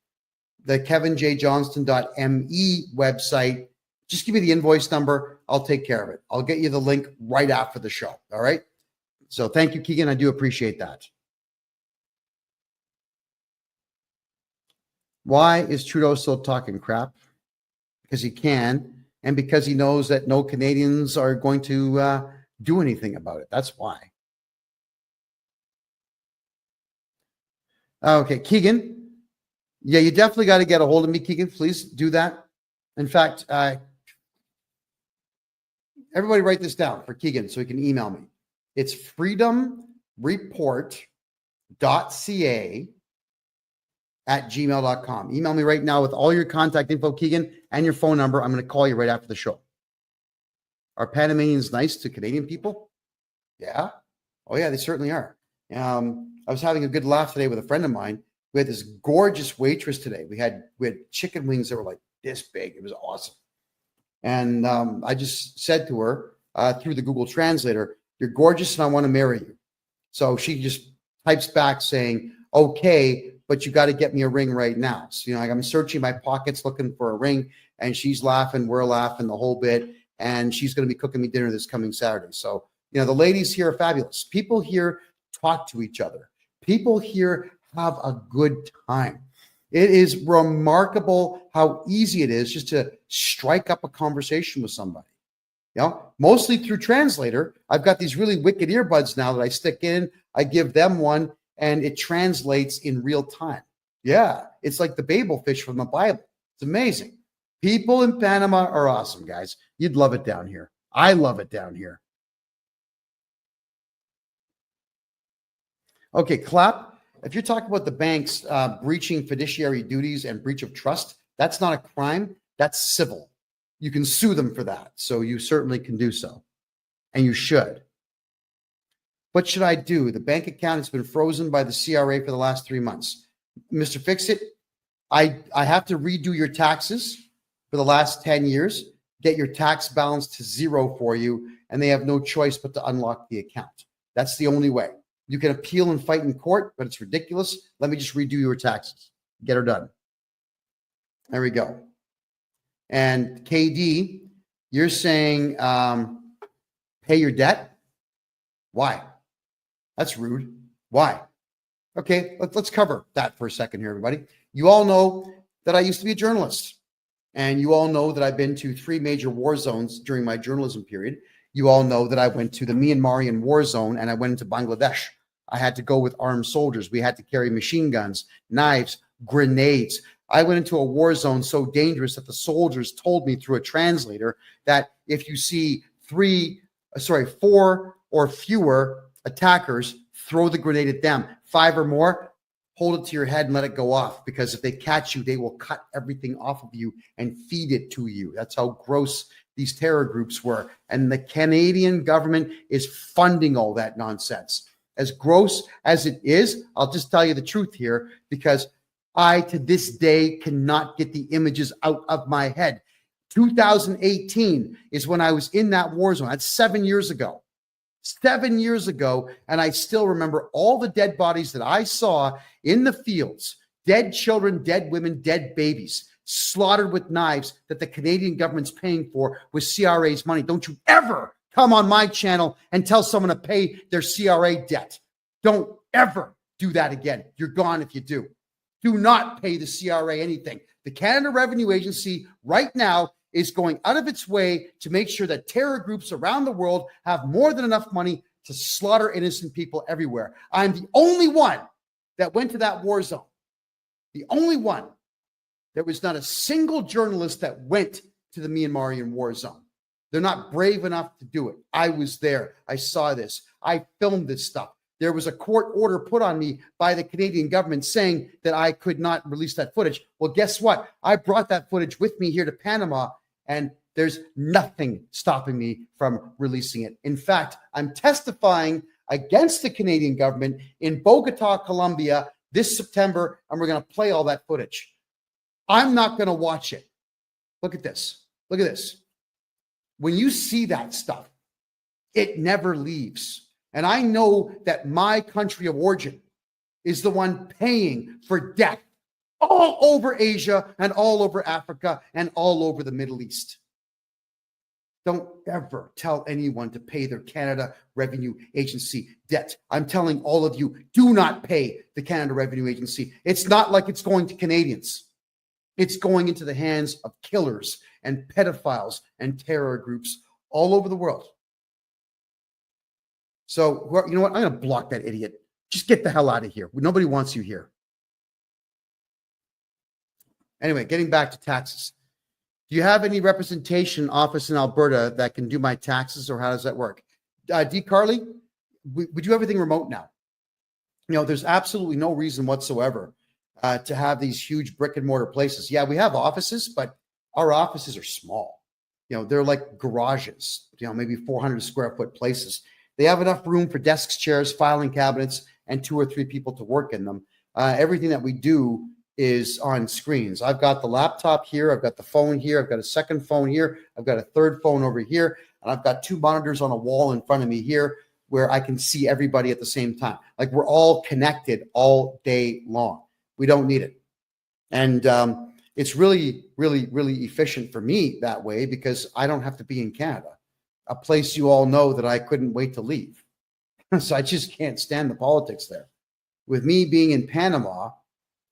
the KevinJJohnston.me website. Just give me the invoice number. I'll take care of it. I'll get you the link right after the show. All right. So thank you, Keegan. I do appreciate that. Why is Trudeau still talking crap? Because he can, and because he knows that no Canadians are going to do anything about it. That's why. Okay, Keegan. Yeah, you definitely got to get a hold of me, Keegan. Please do that. In fact, everybody write this down for Keegan so he can email me. It's freedomreport.ca@gmail.com. Email me right now with all your contact info, Keegan, and your phone number. I'm going to call you right after the show. Are Panamanians nice to Canadian people? Yeah. Oh, yeah, they certainly are. I was having a good laugh today with a friend of mine. We had this gorgeous waitress today. We had chicken wings that were like this big. It was awesome. And I just said to her through the Google Translator, "You're gorgeous and I want to marry you." So she just types back saying, "Okay, but you got to get me a ring right now." So, I'm searching my pockets looking for a ring, and she's laughing, we're laughing the whole bit, and she's going to be cooking me dinner this coming Saturday. So, the ladies here are fabulous. People here talk to each other. People here have a good time. It is remarkable how easy it is just to strike up a conversation with somebody. Mostly through Translator. I've got these really wicked earbuds now that I stick in. I give them one, and it translates in real time. Yeah, it's like the Babel fish from the Bible. It's amazing. People in Panama are awesome, guys. You'd love it down here. I love it down here. Okay, Clap. If you're talking about the banks breaching fiduciary duties and breach of trust, that's not a crime. That's civil. You can sue them for that. So you certainly can do so. And you should. What should I do? The bank account has been frozen by the CRA for the last 3 months. Mr. Fix-It, I have to redo your taxes for the last 10 years, get your tax balance to zero for you, and they have no choice but to unlock the account. That's the only way. You can appeal and fight in court, but it's ridiculous. Let me just redo your taxes. Get her done. There we go. And KD, you're saying pay your debt? Why? That's rude. Why? Okay, let's cover that for a second here, everybody. You all know that I used to be a journalist. And you all know that I've been to 3 major war zones during my journalism period. You all know that I went to the Myanmarian war zone and I went into Bangladesh. I had to go with armed soldiers. We had to carry machine guns, knives, grenades. I went into a war zone so dangerous that the soldiers told me through a translator that if you see 4 or fewer attackers, throw the grenade at them. 5 or more, hold it to your head and let it go off, because if they catch you, they will cut everything off of you and feed it to you. That's how gross these terror groups were. And the Canadian government is funding all that nonsense. As gross as it is, I'll just tell you the truth here, because I, to this day, cannot get the images out of my head. 2018 is when I was in that war zone. That's 7 years ago. 7 years ago, and I still remember all the dead bodies that I saw in the fields. Dead children, dead women, dead babies, slaughtered with knives that the Canadian government's paying for with CRA's money. Don't you ever come on my channel and tell someone to pay their CRA debt. Don't ever do that again. You're gone if you do. Do not pay the CRA anything. The Canada Revenue Agency right now is going out of its way to make sure that terror groups around the world have more than enough money to slaughter innocent people everywhere. I'm the only one that went to that war zone. The only one. There was not a single journalist that went to the Myanmarian war zone. They're not brave enough to do it. I was there. I saw this. I filmed this stuff. There was a court order put on me by the Canadian government saying that I could not release that footage. Well, guess what? I brought that footage with me here to Panama, and there's nothing stopping me from releasing it. In fact, I'm testifying against the Canadian government in Bogota, Colombia this September, and we're going to play all that footage. I'm not going to watch it. Look at this. Look at this. When you see that stuff, it never leaves. And I know that my country of origin is the one paying for death all over Asia and all over Africa and all over the Middle East. Don't ever tell anyone to pay their Canada Revenue Agency debt. I'm telling all of you, do not pay the Canada Revenue Agency. It's not like it's going to Canadians. It's going into the hands of killers and pedophiles and terror groups all over the world. So, you know what? I'm going to block that idiot. Just get the hell out of here. Nobody wants you here. Anyway, getting back to taxes. Do you have any representation office in Alberta that can do my taxes, or how does that work? D. Carly, we do everything remote now. You know, there's absolutely no reason whatsoever to have these huge brick and mortar places. Yeah, we have offices, but our offices are small. You know, they're like garages, you know, maybe 400 square foot places. They have enough room for desks, chairs, filing cabinets, and 2 or 3 people to work in them. Everything that we do is on screens. I've got the laptop here. I've got the phone here. I've got a second phone here. I've got a third phone over here. And I've got 2 monitors on a wall in front of me here where I can see everybody at the same time. Like, we're all connected all day long. We don't need it. And it's really, really, really efficient for me that way, because I don't have to be in Canada, a place you all know that I couldn't wait to leave. So I just can't stand the politics there. With me being in Panama,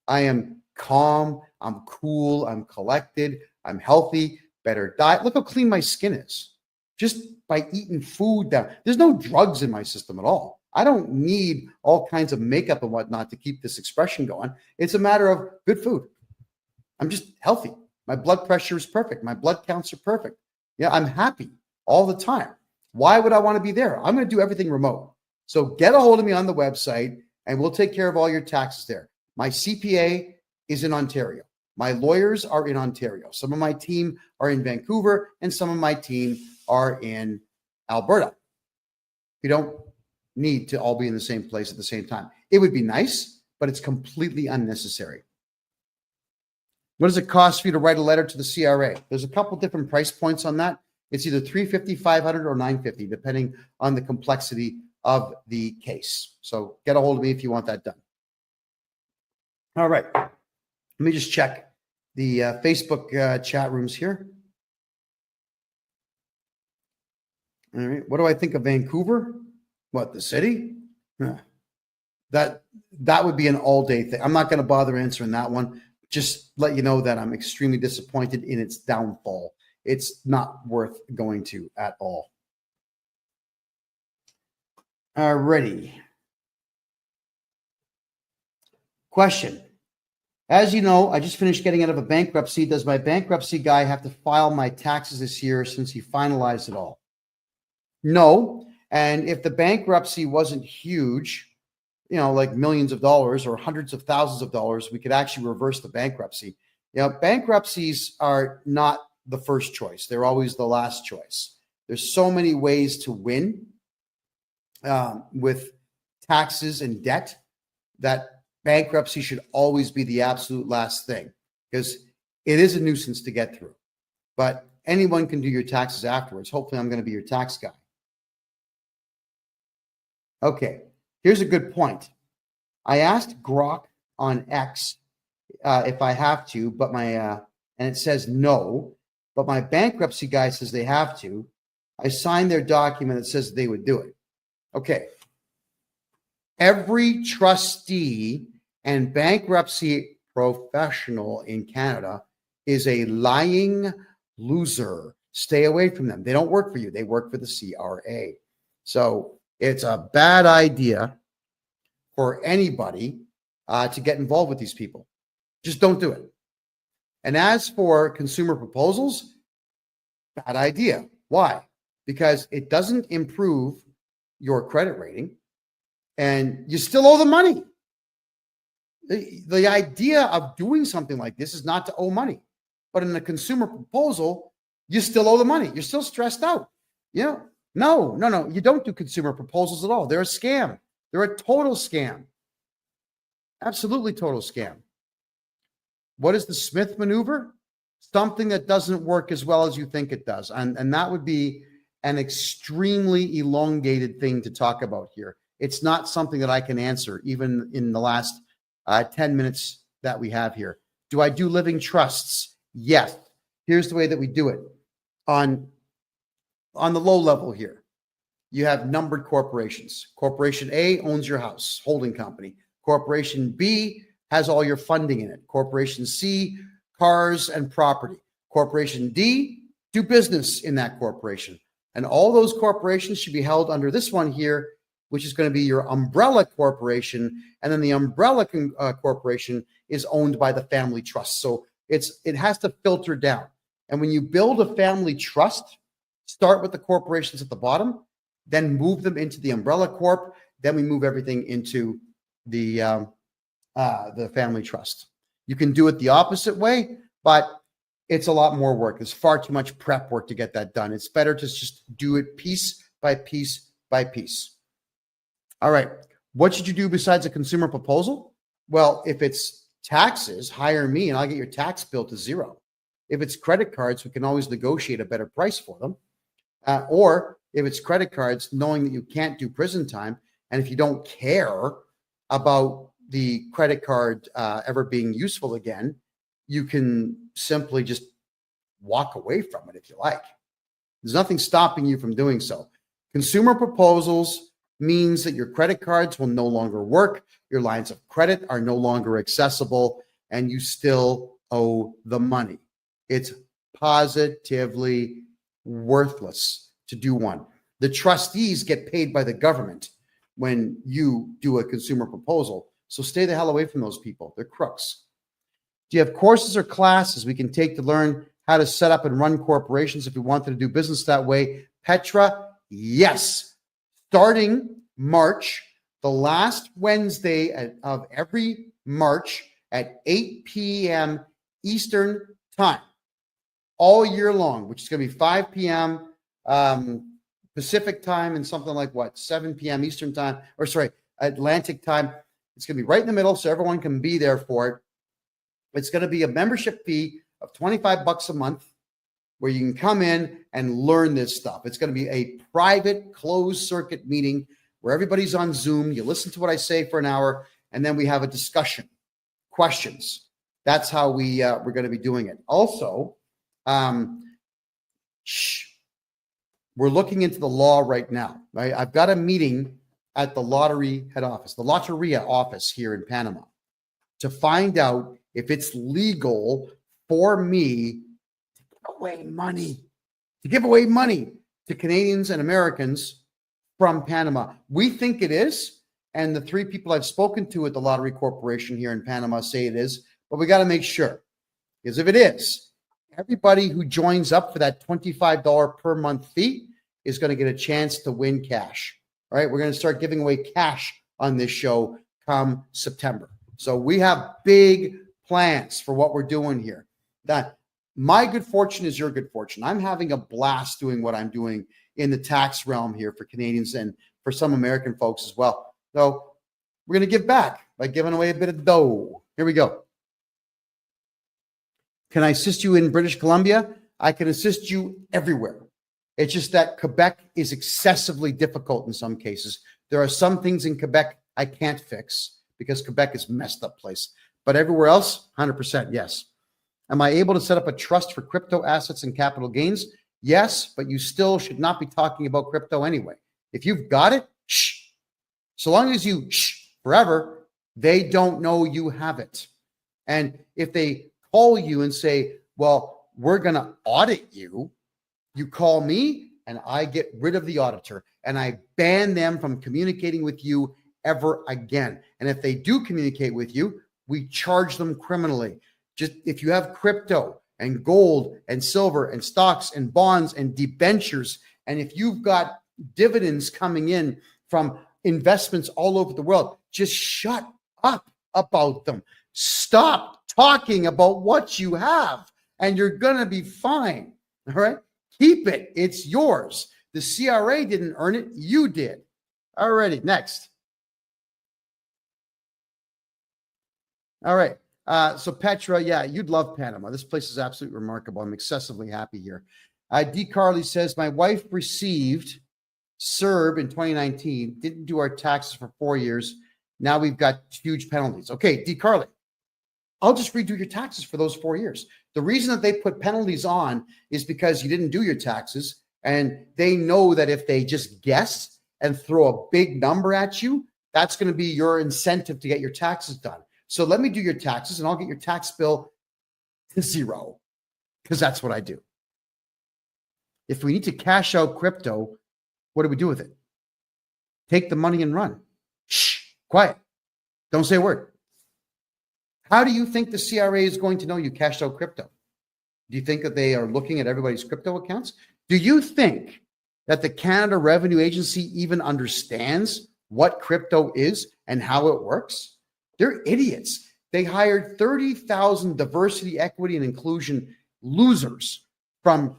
I am calm, I'm cool, I'm collected, I'm healthy, better diet. Look how clean my skin is just by eating food that there's no drugs in my system at all. I don't need all kinds of makeup and whatnot to keep this expression going. It's a matter of good food. I'm just healthy. My blood pressure is perfect. My blood counts are perfect. Yeah, I'm happy all the time. Why would I want to be there? I'm going to do everything remote. So get a hold of me on the website and we'll take care of all your taxes there. My CPA is in Ontario. My lawyers are in Ontario. Some of my team are in Vancouver and some of my team are in Alberta. We don't need to all be in the same place at the same time. It would be nice, but it's completely unnecessary. What does it cost for you to write a letter to the CRA? There's a couple different price points on that. It's either $350, $500, or $950, depending on the complexity of the case. So get a hold of me if you want that done. All right. Let me just check the Facebook chat rooms here. All right. What do I think of Vancouver? What, the city? That would be an all-day thing. I'm not going to bother answering that one. just let you know that I'm extremely disappointed in its downfall. It's not worth going to at all. Alrighty. Question. As you know, I just finished getting out of a bankruptcy. Does my bankruptcy guy have to file my taxes this year since he finalized it all? No. And if the bankruptcy wasn't huge, like millions of dollars or hundreds of thousands of dollars, we could actually reverse the bankruptcy. Bankruptcies are not the first choice. They're always the last choice. There's so many ways to win with taxes and debt that bankruptcy should always be the absolute last thing, because it is a nuisance to get through. But anyone can do your taxes afterwards. Hopefully, I'm going to be your tax guy. Okay, here's a good point. I asked Grok on X if I have to, but and it says no, but my bankruptcy guy says they have to. I signed their document that says they would do it. Okay. Every trustee and bankruptcy professional in Canada is a lying loser. Stay away from them. They don't work for you. They work for the CRA. So it's a bad idea for anybody to get involved with these people. Just don't do it. And as for consumer proposals, bad idea. Why? Because it doesn't improve your credit rating, and you still owe the money. The idea of doing something like this is not to owe money. But in a consumer proposal, you still owe the money. You're still stressed out. No, you don't do consumer proposals at all. They're a scam. They're a total scam. Absolutely total scam. What is the Smith maneuver? Something that doesn't work as well as you think it does. And that would be an extremely elongated thing to talk about here. It's not something that I can answer, even in the last 10 minutes that we have here. Do I do living trusts? Yes. Here's the way that we do it. On the low level here, you have numbered corporations. Corporation A owns your house, holding company. Corporation B has all your funding in it. Corporation C, cars and property. Corporation D, do business in that corporation. And all those corporations should be held under this one here, which is going to be your umbrella corporation. And then the umbrella corporation is owned by the family trust. So it has to filter down. And when you build a family trust, start with the corporations at the bottom, then move them into the umbrella corp. Then we move everything into the family trust. You can do it the opposite way, but it's a lot more work. There's far too much prep work to get that done. It's better to just do it piece by piece by piece. All right. What should you do besides a consumer proposal? Well, if it's taxes, hire me and I'll get your tax bill to zero. If it's credit cards, we can always negotiate a better price for them. Or if it's credit cards, knowing that you can't do prison time, and if you don't care about the credit card ever being useful again, you can simply just walk away from it if you like. There's nothing stopping you from doing so. Consumer proposals means that your credit cards will no longer work, your lines of credit are no longer accessible, and you still owe the money. It's positively worthless to do one. The trustees get paid by the government when you do a consumer proposal. So stay the hell away from those people. They're crooks. Do you have courses or classes we can take to learn how to set up and run corporations if we wanted to do business that way? Petra, yes. Starting March, the last Wednesday of every March at 8 p.m. Eastern time, all year long, which is going to be 5 p.m. Pacific time and something like 7 p.m. Eastern time, or sorry, Atlantic time. It's going to be right in the middle so everyone can be there for it. It's going to be a membership fee of $25 a month where you can come in and learn this stuff. It's going to be a private closed circuit meeting where everybody's on Zoom. You listen to what I say for an hour, and then we have a discussion, questions. That's how we're going to be doing it. Also, we're looking into the law right now. Right? I've got a meeting at the lottery head office, the Lotteria office here in Panama, to find out if it's legal for me to give away money to Canadians and Americans from Panama. We think it is, and the 3 people I've spoken to at the Lottery Corporation here in Panama say it is, but we got to make sure. Because if it is, everybody who joins up for that $25 per month fee is going to get a chance to win cash. All right, we're going to start giving away cash on this show come September. So we have big plans for what we're doing here. That my good fortune is your good fortune. I'm having a blast doing what I'm doing in the tax realm here for Canadians and for some American folks as well. So we're going to give back by giving away a bit of dough. Here we go. Can I assist you in British Columbia? I can assist you everywhere. It's just that Quebec is excessively difficult in some cases. There are some things in Quebec I can't fix because Quebec is a messed up place. But everywhere else, 100% yes. Am I able to set up a trust for crypto assets and capital gains? Yes, but you still should not be talking about crypto anyway. If you've got it, shh. So long as you shh forever, they don't know you have it. And if they call you and say, well, we're going to audit you, you call me and I get rid of the auditor and I ban them from communicating with you ever again. And if they do communicate with you, we charge them criminally. Just if you have crypto and gold and silver and stocks and bonds and debentures, and if you've got dividends coming in from investments all over the world, just shut up about them. Stop talking about what you have and you're going to be fine. All right. Keep it. It's yours. The CRA didn't earn it. You did. All righty. Next. All right. So Petra, yeah, you'd love Panama. This place is absolutely remarkable. I'm excessively happy here. D. Carly says, my wife received CERB in 2019, didn't do our taxes for 4 years. Now we've got huge penalties. Okay, D. Carly, I'll just redo your taxes for those 4 years. The reason that they put penalties on is because you didn't do your taxes, and they know that if they just guess and throw a big number at you, that's going to be your incentive to get your taxes done. So let me do your taxes and I'll get your tax bill to zero because that's what I do. If we need to cash out crypto, what do we do with it? Take the money and run. Shh, quiet. Don't say a word. How do you think the CRA is going to know you cashed out crypto? Do you think that they are looking at everybody's crypto accounts? Do you think that the Canada Revenue Agency even understands what crypto is and how it works? They're idiots. They hired 30,000 diversity, equity, and inclusion losers from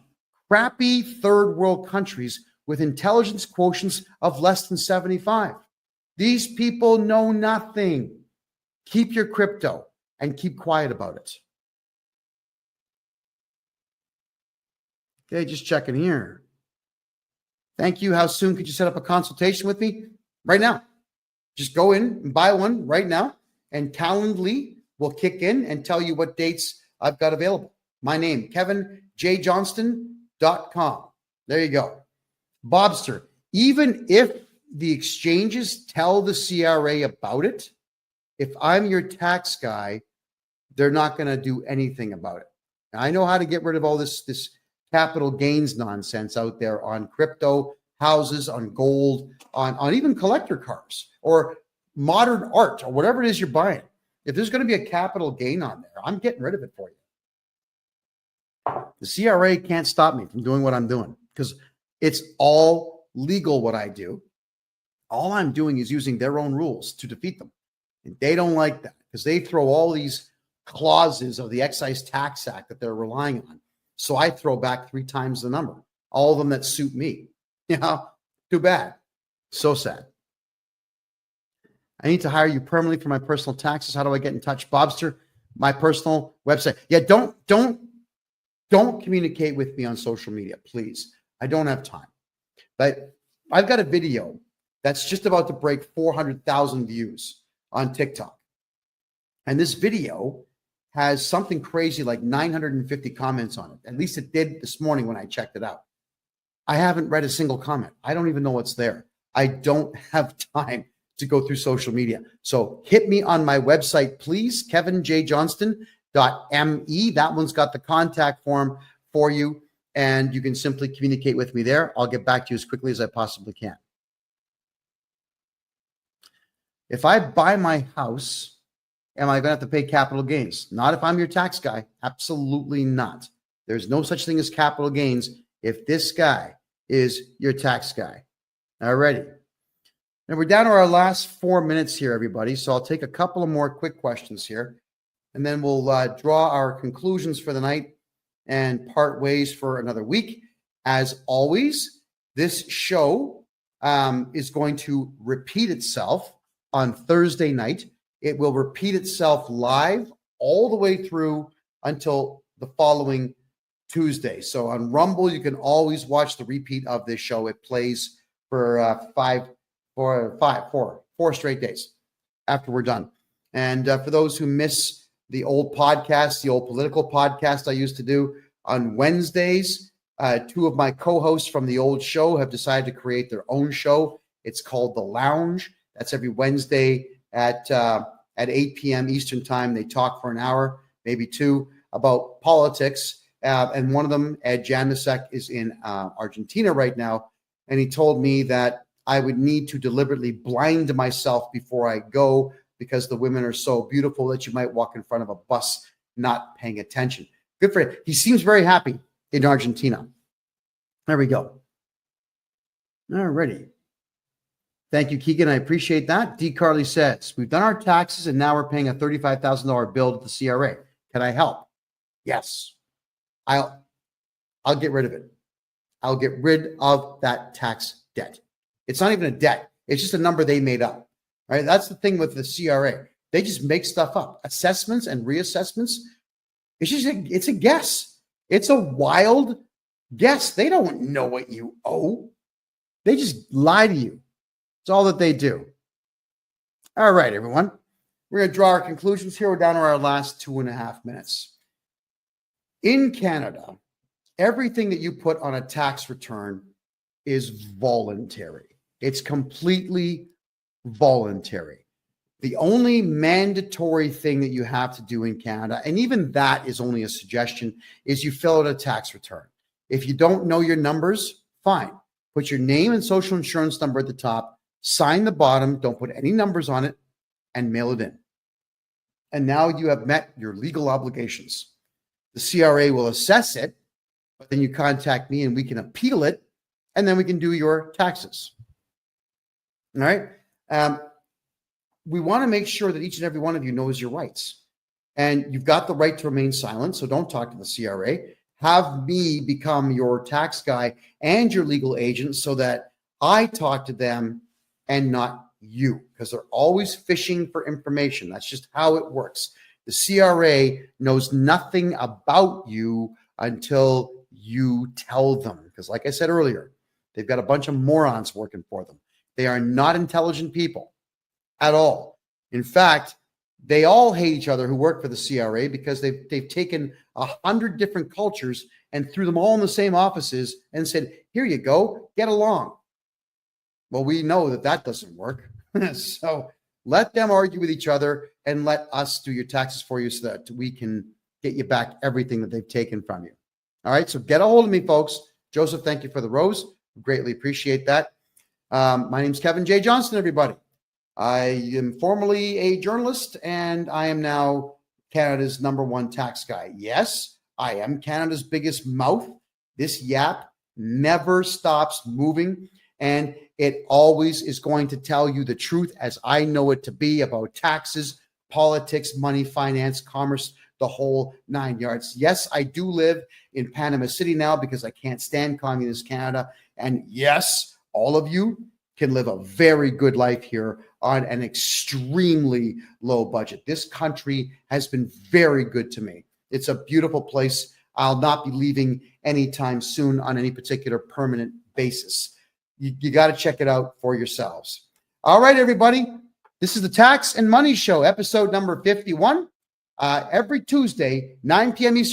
crappy third world countries with intelligence quotients of less than 75. These people know nothing. Keep your crypto and keep quiet about it. Okay, just checking here. Thank you. How soon could you set up a consultation with me? Right now. Just go in and buy one right now. And Calendly will kick in and tell you what dates I've got available. My name, KevinJJohnston.com. There you go. Bobster, even if the exchanges tell the CRA about it, if I'm your tax guy, they're not going to do anything about it. Now, I know how to get rid of all this capital gains nonsense out there on crypto, houses, on gold, on even collector cars or modern art or whatever it is you're buying. If there's going to be a capital gain on there, I'm getting rid of it for you. The CRA can't stop me from doing what I'm doing because it's all legal what I do. All I'm doing is using their own rules to defeat them. And they don't like that because they throw all these clauses of the Excise Tax Act that they're relying on. So I throw back 3 times the number, all of them that suit me. You know, too bad. So sad. I need to hire you permanently for my personal taxes. How do I get in touch? Bobster, my personal website. Yeah, don't communicate with me on social media, please. I don't have time. But I've got a video that's just about to break 400,000 views on TikTok. And this video has something crazy like 950 comments on it. At least it did this morning when I checked it out. I haven't read a single comment. I don't even know what's there. I don't have time to go through social media. So hit me on my website, please, KevinJJohnston.me. That one's got the contact form for you, and you can simply communicate with me there. I'll get back to you as quickly as I possibly can. If I buy my house, am I going to have to pay capital gains? Not if I'm your tax guy. Absolutely not. There's no such thing as capital gains if this guy is your tax guy. Alrighty. Now we're down to our last 4 minutes here, everybody. So I'll take a couple of more quick questions here, and then we'll draw our conclusions for the night and part ways for another week. As always, this show is going to repeat itself on Thursday night. It will repeat itself live all the way through until the following Tuesday. So on Rumble, you can always watch the repeat of this show. It plays for four straight days after we're done. And for those who miss the old podcast, the old political podcast I used to do on Wednesdays, two of my co-hosts from the old show have decided to create their own show. It's called The Lounge. That's every Wednesday at 8 p.m. Eastern time. They talk for an hour, maybe two, about politics. And one of them, Ed Janusek, is in Argentina right now. And he told me that I would need to deliberately blind myself before I go because the women are so beautiful that you might walk in front of a bus not paying attention. Good for him. He seems very happy in Argentina. There we go. All righty. Thank you, Keegan. I appreciate that. D. Carly says, we've done our taxes and now we're paying a $35,000 bill to the CRA. Can I help? Yes. I'll get rid of it. I'll get rid of that tax debt. It's not even a debt. It's just a number they made up. Right? That's the thing with the CRA. They just make stuff up. Assessments and reassessments. It's a guess. It's a wild guess. They don't know what you owe. They just lie to you. It's all that they do. All right, everyone. We're going to draw our conclusions here. We're down to our last 2.5 minutes. In Canada, everything that you put on a tax return is voluntary. It's completely voluntary. The only mandatory thing that you have to do in Canada, and even that is only a suggestion, is you fill out a tax return. If you don't know your numbers, fine. Put your name and social insurance number at the top, sign the bottom, don't put any numbers on it, and mail it in. And now you have met your legal obligations. The CRA will assess it, but then you contact me and we can appeal it, and then we can do your taxes. All right? We want to make sure that each and every one of you knows your rights. And you've got the right to remain silent, so don't talk to the CRA. Have me become your tax guy and your legal agent so that I talk to them and not you, because they're always fishing for information. That's just how it works. The CRA knows nothing about you until you tell them. Because like I said earlier, they've got a bunch of morons working for them. They are not intelligent people at all. In fact, they all hate each other who work for the CRA because they've taken 100 different cultures and threw them all in the same offices and said, here you go, get along. Well, we know that doesn't work. So let them argue with each other and let us do your taxes for you so that we can get you back everything that they've taken from you. All right, so get a hold of me, folks. Joseph, thank you for the rose. Greatly appreciate that. My name's Kevin J. Johnston, everybody. I am formerly a journalist, and I am now Canada's #1 tax guy. Yes, I am Canada's biggest mouth. This yap never stops moving, and it always is going to tell you the truth as I know it to be about taxes, politics, money, finance, commerce, the whole 9 yards. Yes, I do live in Panama City now because I can't stand communist Canada. And yes, all of you can live a very good life here on an extremely low budget. This country has been very good to me. It's a beautiful place. I'll not be leaving anytime soon on any particular permanent basis. You got to check it out for yourselves. All right, everybody. This is the Tax and Money Show, episode number 51. Every Tuesday, 9 p.m. Eastern.